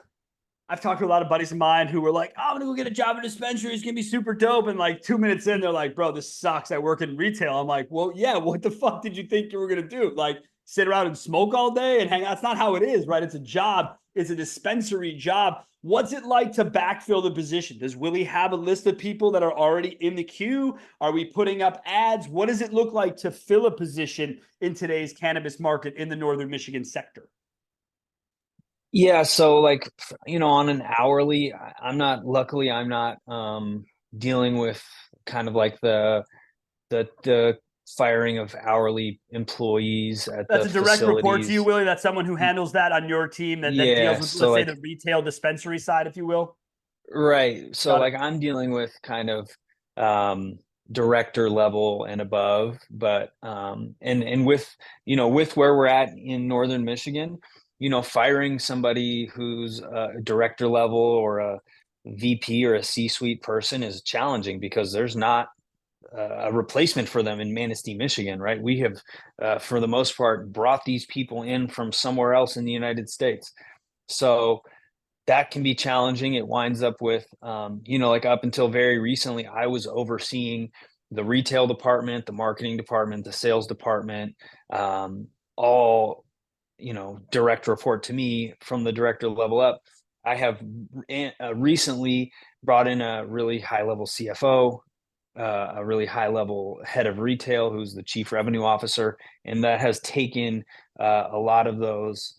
I've talked to a lot of buddies of mine who were like, "Oh, I'm gonna go get a job in a dispensary. It's gonna be super dope." And like 2 minutes in, they're like, "Bro, this sucks. I work in retail." I'm like, "Well, yeah, what the fuck did you think you were gonna do? Like sit around and smoke all day and hang out?" That's not how it is, right? It's a job. It's a dispensary job. What's it like to backfill the position? Does Willie have a list of people that are already in the queue? Are we putting up ads? What does it look like to fill a position in today's cannabis market in the Northern Michigan sector? yeah, so like on an hourly, luckily I'm not dealing with kind of like the firing of hourly employees at That's the a direct report to you, facilities. Willie. That's someone who handles that on your team that deals Yeah, with, so let's say, like the retail dispensary side, if you will. Right. So Got it. like I'm dealing with kind of director level and above, but and with with where we're at in northern Michigan, firing somebody who's a director level or a VP or a C-suite person is challenging because there's not a replacement for them in Manistee, Michigan, right? We have, for the most part, brought these people in from somewhere else in the United States. So that can be challenging. It winds up with, like up until very recently, I was overseeing the retail department, the marketing department, the sales department, all, direct report to me from the director level up. I have recently brought in a really high level CFO, a really high level head of retail who's the chief revenue officer, and that has taken a lot of those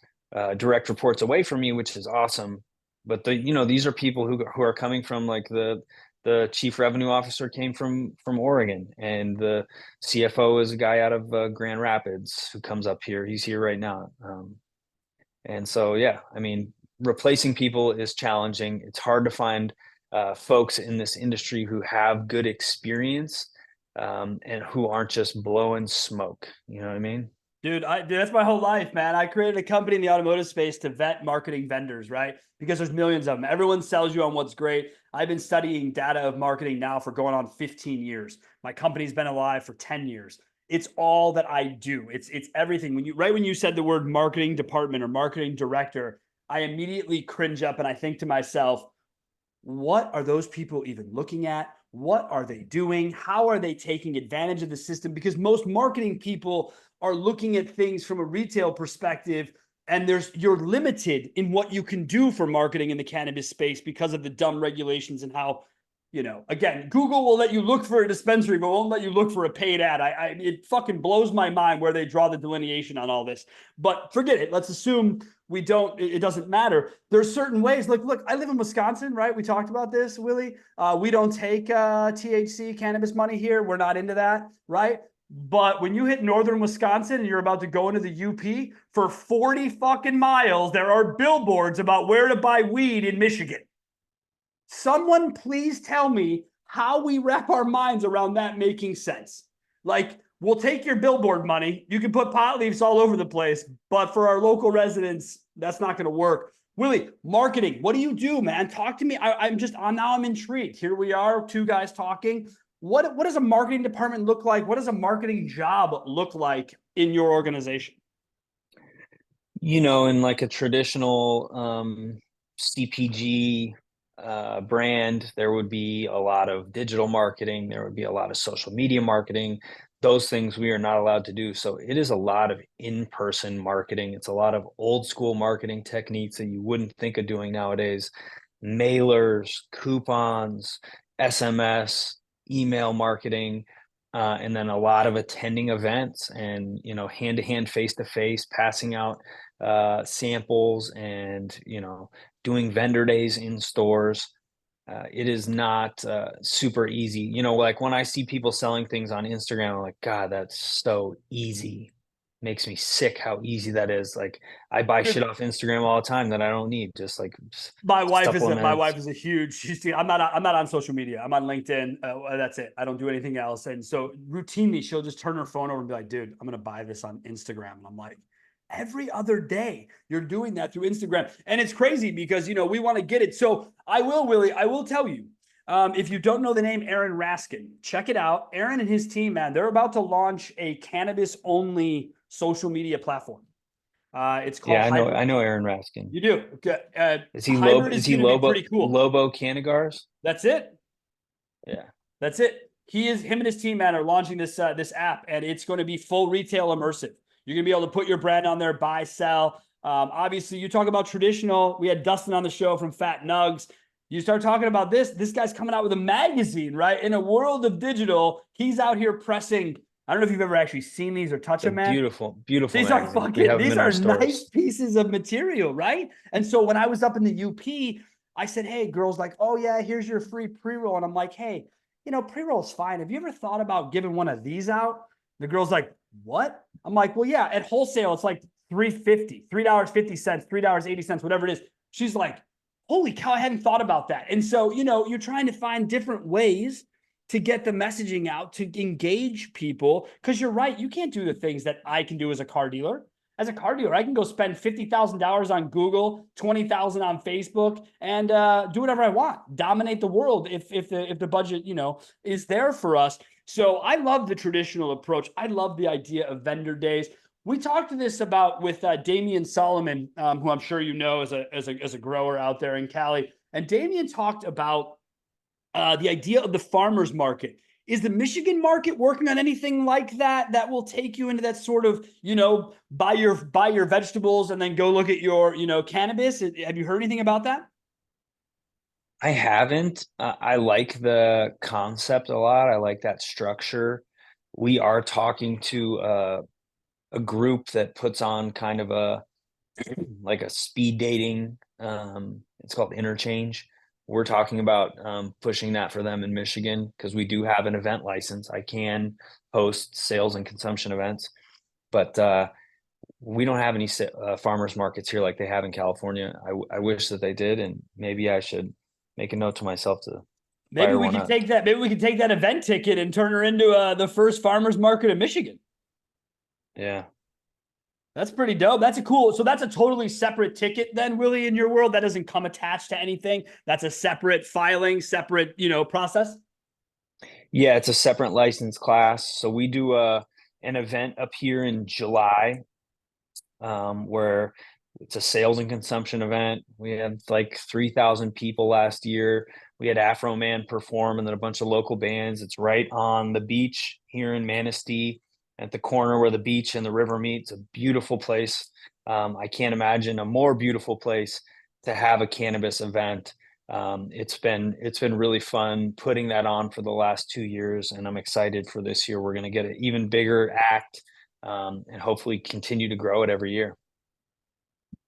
direct reports away from me, which is awesome. But these are people who are coming from like the chief revenue officer came from Oregon, and the CFO is a guy out of Grand Rapids who comes up here. He's here right now, and so yeah, I mean, replacing people is challenging. It's hard to find folks in this industry who have good experience and who aren't just blowing smoke. You know what I mean? Dude, that's my whole life, man. I created a company in the automotive space to vet marketing vendors, right? Because there's millions of them. Everyone sells you on what's great. I've been studying data of marketing now for going on 15 years. My company's been alive for 10 years. It's all that I do. It's everything. When you said the word marketing department or marketing director, I immediately cringe up and I think to myself, what are those people even looking at? What are they doing? How are they taking advantage of the system? Because most marketing people are looking at things from a retail perspective, and you're limited in what you can do for marketing in the cannabis space because of the dumb regulations and how, again, Google will let you look for a dispensary, but won't let you look for a paid ad. It fucking blows my mind where they draw the delineation on all this. But forget it. Let's assume it doesn't matter. There's certain ways. Look, I live in Wisconsin, right? We talked about this, Willie. We don't take THC cannabis money here. We're not into that, right? But when you hit northern Wisconsin and you're about to go into the UP, for 40 fucking miles, there are billboards about where to buy weed in Michigan. Someone please tell me how we wrap our minds around that making sense. Like, we'll take your billboard money. You can put pot leaves all over the place, but for our local residents, that's not going to work. Willie, marketing, what do you do, man? Talk to me. I'm intrigued. Here we are, two guys talking. What does a marketing department look like? What does a marketing job look like in your organization? In like a traditional CPG brand, there would be a lot of digital marketing, there would be a lot of social media marketing. Those things we are not allowed to do. So it is a lot of in-person marketing. It's a lot of old school marketing techniques that you wouldn't think of doing nowadays. Mailers, coupons, SMS, email marketing, and then a lot of attending events and hand to hand, face to face, passing out samples and doing vendor days in stores. It is not super easy. Like when I see people selling things on Instagram, I'm like, God, that's so easy. Makes me sick how easy that is. Like I buy shit off Instagram all the time that I don't need, just like My wife supplements. is a huge. I'm not on social media. I'm on LinkedIn. That's it. I don't do anything else. And so routinely, she'll just turn her phone over and be like, "Dude, I'm gonna buy this on Instagram." And I'm like, every other day you're doing that through Instagram, and it's crazy because we want to get it. So I will, Willie. I will tell you. If you don't know the name Aaron Raskin, check it out. Aaron and his team, man, they're about to launch a cannabis only social media platform. It's called Yeah, Hybrid. I know Aaron Raskin. You do. Okay. Hybrid Is is he going to be Lobo pretty cool. Lobo Canagars? That's it. Yeah. That's it. Him and his team, man, are launching this app, and it's going to be full retail immersive. You're going to be able to put your brand on there, buy, sell. Obviously, you talk about traditional. We had Dustin on the show from Fat Nugs. You start talking about this guy's coming out with a magazine, right? In a world of digital, he's out here pressing. I don't know if you've ever actually seen these or touch It's a them, man. beautiful, beautiful These are magazine. We have them these in our are nice stores. pieces of material, right? And so when I was up in the UP, I said, "Hey, girls, like, oh yeah, here's your free pre-roll." And I'm like, "Hey, pre-roll's fine. Have you ever thought about giving one of these out?" The girl's like, "What?" I'm like, "Well, yeah, at wholesale, it's like $3.50, $3.50, $3.80, whatever it is." She's like, holy cow, I hadn't thought about that. And so, you're trying to find different ways to get the messaging out to engage people. Because you're right, you can't do the things that I can do as a car dealer. As a car dealer, I can go spend $50,000 on Google, 20,000 on Facebook, and do whatever I want, dominate the world if the budget is there for us. So I love the traditional approach. I love the idea of vendor days. We talked to this about with Damian Solomon, who I'm sure you know as a grower out there in Cali, and Damian talked about the idea of the farmers market. Is the Michigan market working on anything like that that will take you into that sort of, buy your vegetables and then go look at your, cannabis? Have you heard anything about that? I haven't. I like the concept a lot. I like that structure. We are talking to a group that puts on kind of a like a speed dating. It's called Interchange. We're talking about pushing that for them in Michigan because we do have an event license. I can host sales and consumption events, but we don't have any farmers markets here like they have in California. I wish that they did, and maybe I should make a note to myself to Maybe fire we one could up. take that. Maybe we could take that event ticket and turn her into the first farmers market in Michigan. Yeah. That's pretty dope. That's a cool. So that's a totally separate ticket then, Willie, in your world. That doesn't come attached to anything. That's a separate filing, separate, process. Yeah, it's a separate license class. So we do an event up here in July where it's a sales and consumption event. We had like 3,000 people last year. We had Afro Man perform and then a bunch of local bands. It's right on the beach here in Manistee at the corner where the beach and the river meet. It's a beautiful place. I can't imagine a more beautiful place to have a cannabis event. It's been really fun putting that on for the last 2 years, and I'm excited for this year. We're going to get an even bigger act and hopefully continue to grow it every year.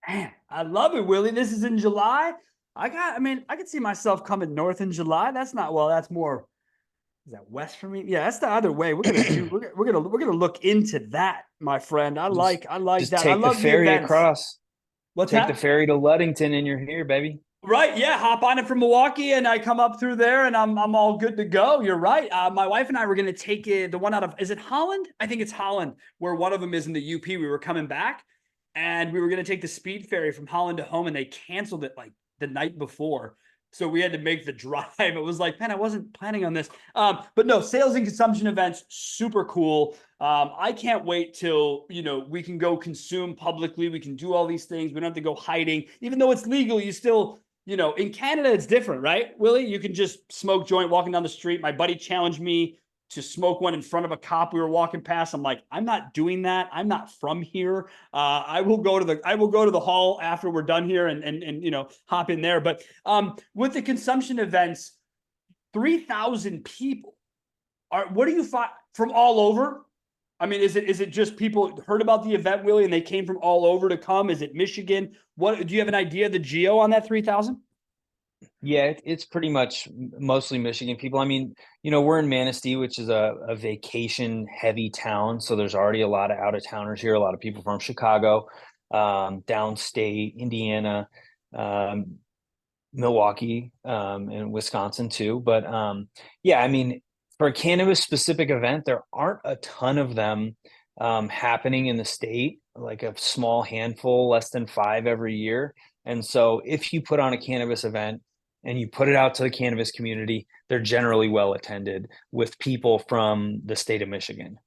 Man, I love it, Willie. This is in July. I could see myself coming north in July. That's not, well, that's more, is that west for me? Yeah, that's the other way. We're gonna look into that, my friend. just I like just that. I take the love the ferry events. across. What's Take the that? ferry to Ludington and you're here, baby. Right, yeah, hop on it from Milwaukee, and I come up through there, and I'm all good to go. You're right. My wife and I were gonna take it, the one out of, is it Holland? I think it's Holland, where one of them is in the UP. We were coming back, and we were gonna take the speed ferry from Holland to home, and they canceled it like the night before, so we had to make the drive. It was like, man, I wasn't planning on this. But no, sales and consumption events, super cool. I can't wait till we can go consume publicly. We can do all these things. We don't have to go hiding, even though it's legal. You still in Canada, it's different, right, Willie? You can just smoke joint walking down the street. My buddy challenged me to smoke one in front of a cop we were walking past. I'm like, I'm not doing that. I'm not from here. I will go to the hall after we're done here and hop in there. But with the consumption events, 3,000 people what do you find from all over? I mean, is it just people heard about the event, Willie, and they came from all over to come? Is it Michigan? What do you have an idea of the geo on that 3,000? Yeah, it's pretty much mostly Michigan people. I mean, we're in Manistee, which is a vacation heavy town. So there's already a lot of out of towners here, a lot of people from Chicago, downstate, Indiana, um, Milwaukee, and Wisconsin too. But yeah, I mean, for a cannabis specific event, there aren't a ton of them happening in the state, like a small handful, less than five every year. And so if you put on a cannabis event and you put it out to the cannabis community, they're generally well attended with people from the state of Michigan.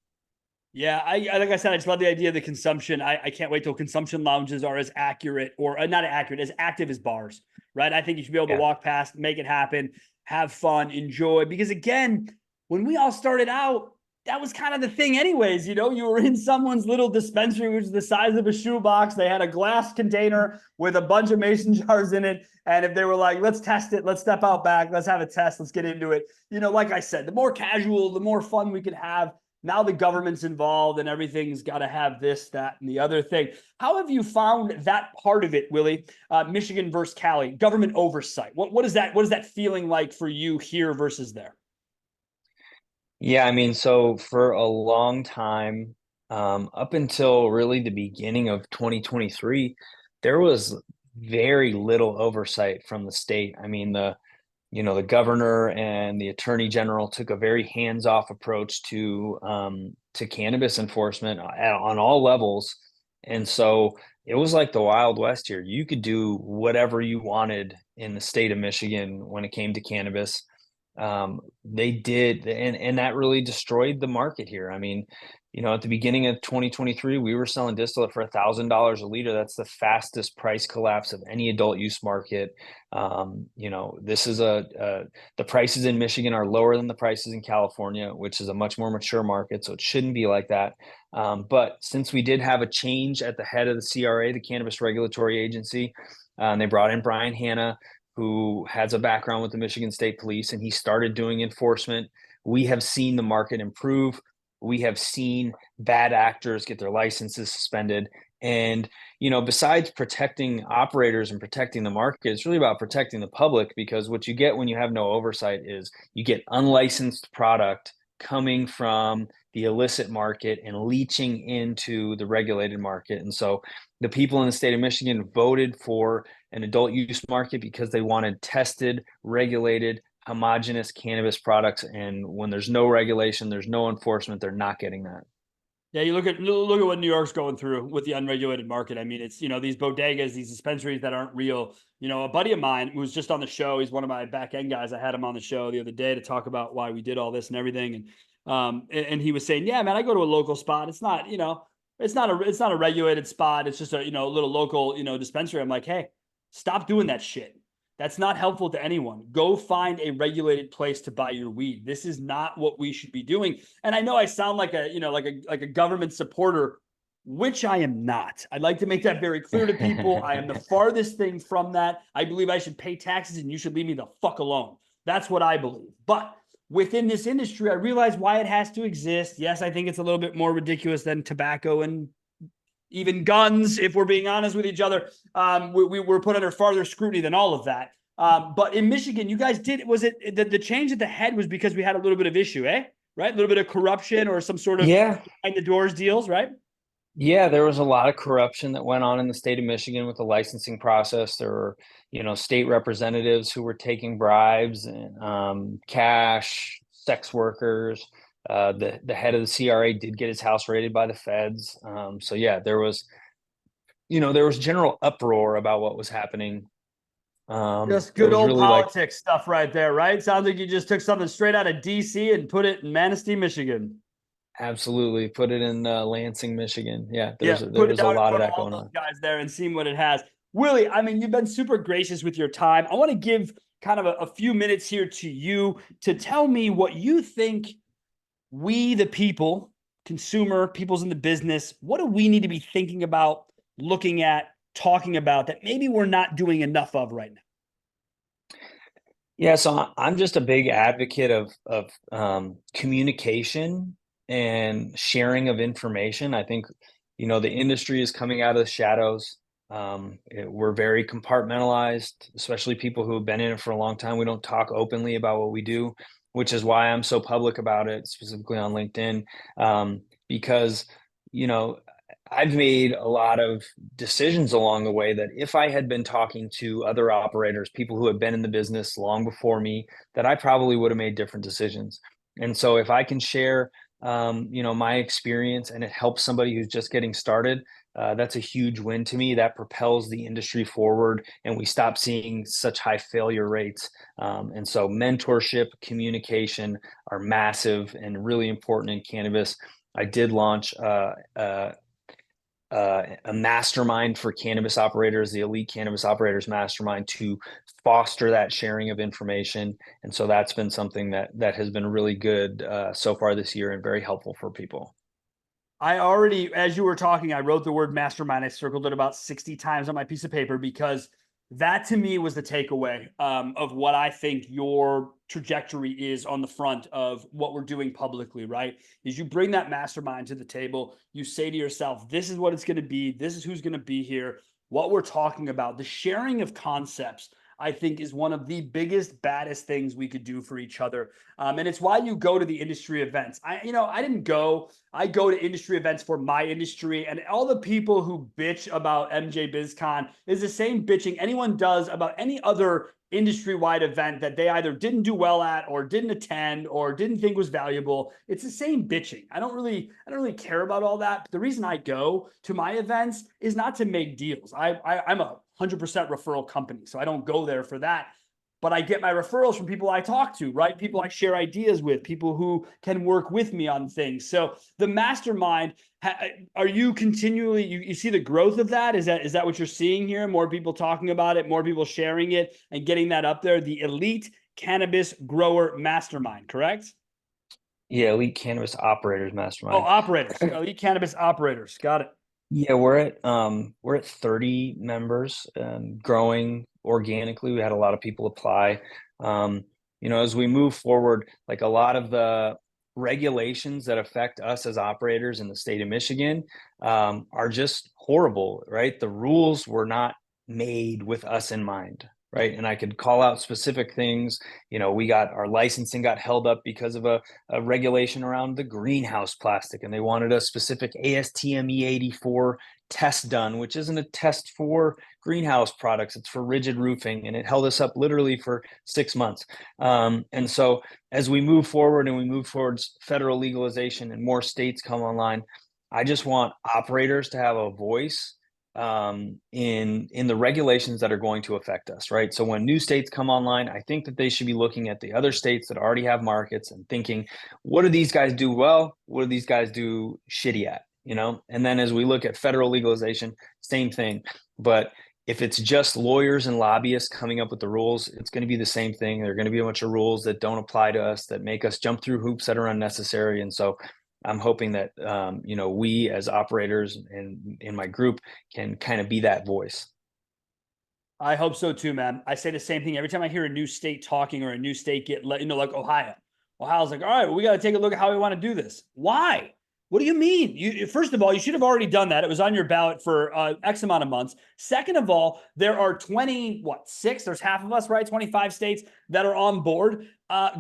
Yeah, I like I said, I just love the idea of the consumption. I can't wait till consumption lounges are as accurate or not accurate, as active as bars, right? I think you should be able to Yeah. walk past, make it happen, have fun, enjoy. Because again, when we all started out, that was kind of the thing, anyways. You were in someone's little dispensary, which is the size of a shoebox. They had a glass container with a bunch of mason jars in it. And if they were like, let's test it, let's step out back, let's have a test, let's get into it. Like I said, the more casual, the more fun we could have. Now the government's involved and everything's got to have this, that, and the other thing. How have you found that part of it, Willie? Michigan versus Cali, government oversight. What is that? What is that feeling like for you here versus there? Yeah, I mean, so for a long time, up until really the beginning of 2023, there was very little oversight from the state. I mean, the governor and the attorney general took a very hands-off approach to cannabis enforcement on all levels. And so it was like the Wild West here. You could do whatever you wanted in the state of Michigan when it came to cannabis. They did, and that really destroyed the market here. I mean, at the beginning of 2023, we were selling distillate for $1,000 a liter. That's the fastest price collapse of any adult use market. This is the prices in Michigan are lower than the prices in California, which is a much more mature market. So it shouldn't be like that. But since we did have a change at the head of the CRA, the Cannabis Regulatory Agency, and they brought in Brian Hanna, who has a background with the Michigan State Police, and he started doing enforcement. We have seen the market improve. We have seen bad actors get their licenses suspended. And, besides protecting operators and protecting the market, it's really about protecting the public, because what you get when you have no oversight is you get unlicensed product coming from the illicit market and leaching into the regulated market. And so the people in the state of Michigan voted for an adult use market because they wanted tested, regulated, homogenous cannabis products. And when there's no regulation, there's no enforcement, they're not getting that. Yeah, you look at what New York's going through with the unregulated market. I mean, it's these bodegas, these dispensaries that aren't real. A buddy of mine who was just on the show, he's one of my back end guys. I had him on the show the other day to talk about why we did all this and everything. And he was saying, yeah, man, I go to a local spot. It's not, it's not a regulated spot. It's just a little local dispensary. I'm like, hey, stop doing that shit. That's not helpful to anyone. Go find a regulated place to buy your weed. This is not what we should be doing. And I know I sound like a government supporter, which I am not. I'd like to make that very clear to people. I am the farthest thing from that. I believe I should pay taxes and you should leave me the fuck alone. That's what I believe. But within this industry, I realize why it has to exist. Yes, I think it's a little bit more ridiculous than tobacco and even guns, if we're being honest with each other. We were put under farther scrutiny than all of that. But in Michigan, you guys was it the change at the head was because we had a little bit of issue, right? A little bit of corruption or some sort of behind the doors deals, right? Yeah, there was a lot of corruption that went on in the state of Michigan with the licensing process. There were, state representatives who were taking bribes and cash, sex workers. The head of the CRA did get his house raided by the feds. So yeah, there was general uproar about what was happening. Just good old really politics stuff right there, right? Sounds like you just took something straight out of DC and put it in Manistee, Michigan. Absolutely, put it in Lansing, Michigan. Yeah, there's a lot of that going on. Guys there and seeing what it has. Willie, I mean, you've been super gracious with your time. I want to give kind of a few minutes here to you to tell me what you think we, the people, people's in the business, what do we need to be thinking about, looking at, talking about that maybe we're not doing enough of right now? Yeah, so I'm just a big advocate of communication and sharing of information. I think, the industry is coming out of the shadows. We're very compartmentalized, especially people who have been in it for a long time. We don't talk openly about what we do, which is why I'm so public about it, specifically on LinkedIn, because, I've made a lot of decisions along the way that if I had been talking to other operators, people who have been in the business long before me, that I probably would have made different decisions. And so if I can share, my experience and it helps somebody who's just getting started, that's a huge win to me. That propels the industry forward and we stop seeing such high failure rates. And so mentorship, communication are massive and really important in cannabis. I did launch a mastermind for cannabis operators, the Elite Cannabis Operators Mastermind, to foster that sharing of information. And so that's been something that has been really good so far this year and very helpful for people. I already, as you were talking, I wrote the word mastermind. I circled it about 60 times on my piece of paper because that to me was the takeaway of what I think your trajectory is on the front of what we're doing publicly, right? Is you bring that mastermind to the table. You say to yourself, this is what it's going to be. This is who's going to be here. What we're talking about, the sharing of concepts. I think is one of the biggest, baddest things we could do for each other. And it's why you go to the industry events. I go to industry events for my industry, and all the people who bitch about MJ BizCon is the same bitching anyone does about any other industry-wide event that they either didn't do well at or didn't attend or didn't think was valuable. It's the same bitching. I don't really care about all that. But the reason I go to my events is not to make deals. I'm a 100% referral company, so I don't go there for that. But I get my referrals from people I talk to, right? People I share ideas with, people who can work with me on things. So the mastermind, are you continually, you see the growth of that? Is that what you're seeing here? More people talking about it, more people sharing it and getting that up there? The Elite Cannabis Grower Mastermind, correct? Yeah, Elite Cannabis Operators Oh, Mastermind. operators, Elite Cannabis Operators. Got it. Yeah, we're at 30 members, growing organically. We had a lot of people apply. As we move forward, like a lot of the regulations that affect us as operators in the state of Michigan, are just horrible, right? The rules were not made with us in mind, right? And I could call out specific things. We got our licensing got held up because of a regulation around the greenhouse plastic, and they wanted a specific ASTM E84 test done, which isn't a test for greenhouse products. It's for rigid roofing, and it held us up literally for 6 months. And so as we move forward and we move towards federal legalization and more states come online, I just want operators to have a voice in the regulations that are going to affect us, right? So when new states come online, I think that they should be looking at the other states that already have markets and thinking, what do these guys do well? What do these guys do shitty at? And then as we look at federal legalization, same thing. But if it's just lawyers and lobbyists coming up with the rules, it's going to be the same thing. There are going to be a bunch of rules that don't apply to us, that make us jump through hoops that are unnecessary. And so I'm hoping that, we as operators and in my group can kind of be that voice. I hope so too, man. I say the same thing every time I hear a new state talking or a new state get let, like Ohio. Ohio's like, all right, well, we got to take a look at how we want to do this. Why? What do you mean? First of all, you should have already done that. It was on your ballot for X amount of months. Second of all, there are 6, there's half of us, right? 25 states that are on board.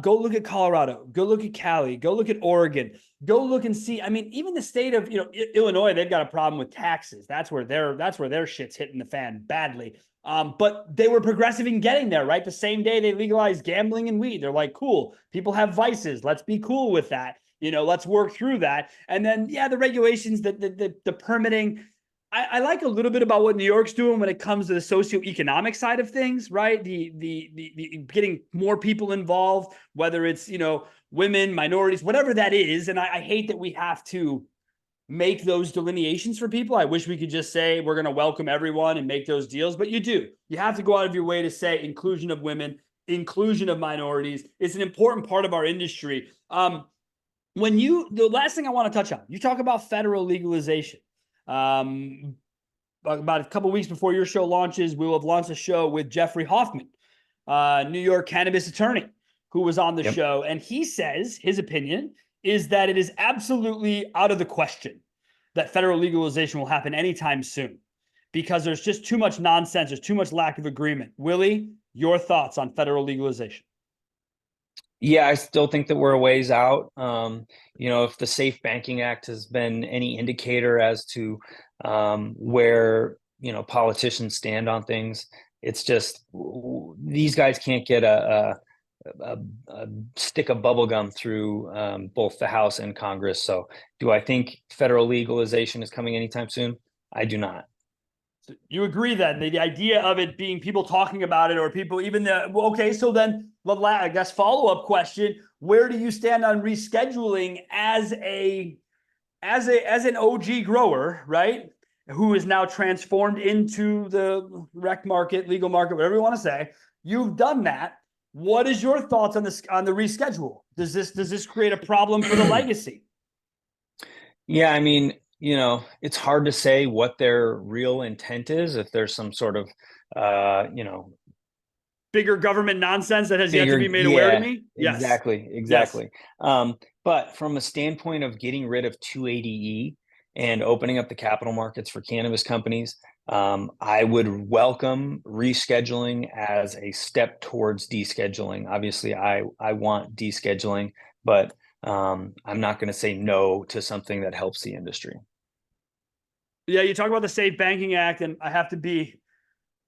Go look at Colorado. Go look at Cali. Go look at Oregon. Go look and see. I mean, even the state of Illinois, they've got a problem with taxes. That's where their shit's hitting the fan badly. But they were progressive in getting there, right? The same day they legalized gambling and weed. They're like, cool, people have vices. Let's be cool with that. Let's work through that. And then, the regulations, the permitting. I like a little bit about what New York's doing when it comes to the socioeconomic side of things, right? The getting more people involved, whether it's, women, minorities, whatever that is. And I hate that we have to make those delineations for people. I wish we could just say we're going to welcome everyone and make those deals, but you do. You have to go out of your way to say inclusion of women, inclusion of minorities. It's an important part of our industry. The last thing I want to touch on, you talk about federal legalization. About a couple of weeks before your show launches, we will have launched a show with Jeffrey Hoffman, New York cannabis attorney, who was on the show. And he says his opinion is that it is absolutely out of the question that federal legalization will happen anytime soon because there's just too much nonsense. There's too much lack of agreement. Willie, your thoughts on federal legalization? Yeah, I still think that we're a ways out. If the Safe Banking Act has been any indicator as to where, politicians stand on things, it's just these guys can't get a stick of bubble gum through both the House and Congress. So do I think federal legalization is coming anytime soon? I do not. So you agree then the idea of it being people talking about it or people even okay, so then I guess follow-up question, where do you stand on rescheduling as an OG grower, right? Who is now transformed into the rec market, legal market, whatever you want to say. You've done that. What is your thoughts on this, on the reschedule? Does this create a problem for the legacy? Yeah, I mean, it's hard to say what their real intent is. If there's some sort of, bigger government nonsense that has yet to be made aware to me. Exactly. Yes. But from a standpoint of getting rid of 280E and opening up the capital markets for cannabis companies, I would welcome rescheduling as a step towards descheduling. Obviously, I want descheduling, but I'm not going to say no to something that helps the industry. Yeah, you talk about the Safe Banking Act, and I have to be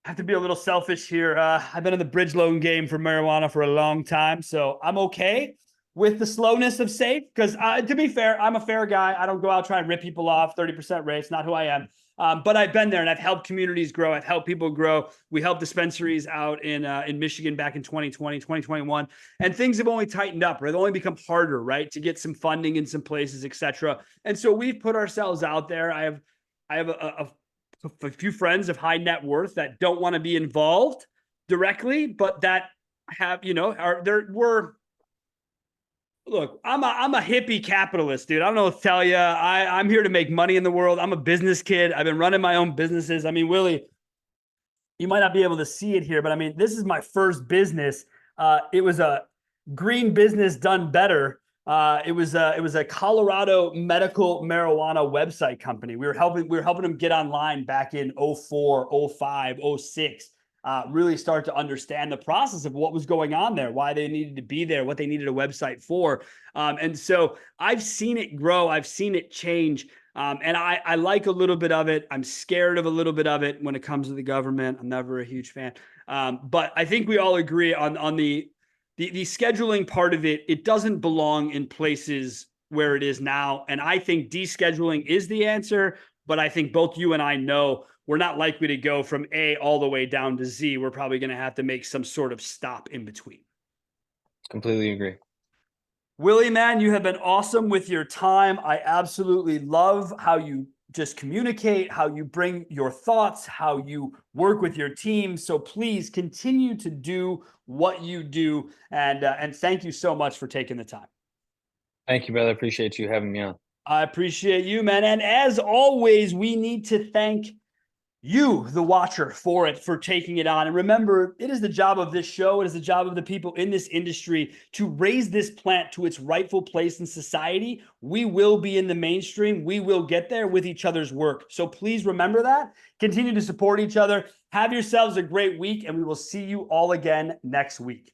a little selfish here. I've been in the bridge loan game for marijuana for a long time, so I'm okay with the slowness of safe. Because to be fair, I'm a fair guy. I don't go out trying to rip people off 30% rates. Not who I am. But I've been there and I've helped communities grow. I've helped people grow. We helped dispensaries out in Michigan back in 2020, 2021, and things have only tightened up. Right, they've only become harder, right, to get some funding in some places, etc. And so we've put ourselves out there. I have a few friends of high net worth that don't want to be involved directly, but that have, are there were look, I'm a hippie capitalist, dude. I don't know what to tell you. I'm here to make money in the world. I'm a business kid. I've been running my own businesses. I mean, Willie, you might not be able to see it here, but I mean, this is my first business. It was a green business done better. It was a Colorado medical marijuana website company. We were helping them get online back in 04, 05, 06. Really start to understand the process of what was going on there, why they needed to be there, what they needed a website for. And so I've seen it grow. I've seen it change. And I like a little bit of it. I'm scared of a little bit of it when it comes to the government. I'm never a huge fan. But I think we all agree on the scheduling part of it. It doesn't belong in places where it is now. And I think descheduling is the answer. But I think both you and I know we're not likely to go from A all the way down to Z. We're probably going to have to make some sort of stop in between. Completely agree. Willie, man, you have been awesome with your time. I absolutely love how you just communicate, how you bring your thoughts, how you work with your team. So please continue to do what you do. And thank you so much for taking the time. Thank you, brother. Appreciate you having me on. I appreciate you, man. And as always, we need to thank you, the watcher, for taking it on. And remember, it is the job of this show, it is the job of the people in this industry to raise this plant to its rightful place in society. We will be in the mainstream. We will get there with each other's work. So please remember that. Continue to support each other. Have yourselves a great week, and we will see you all again next week.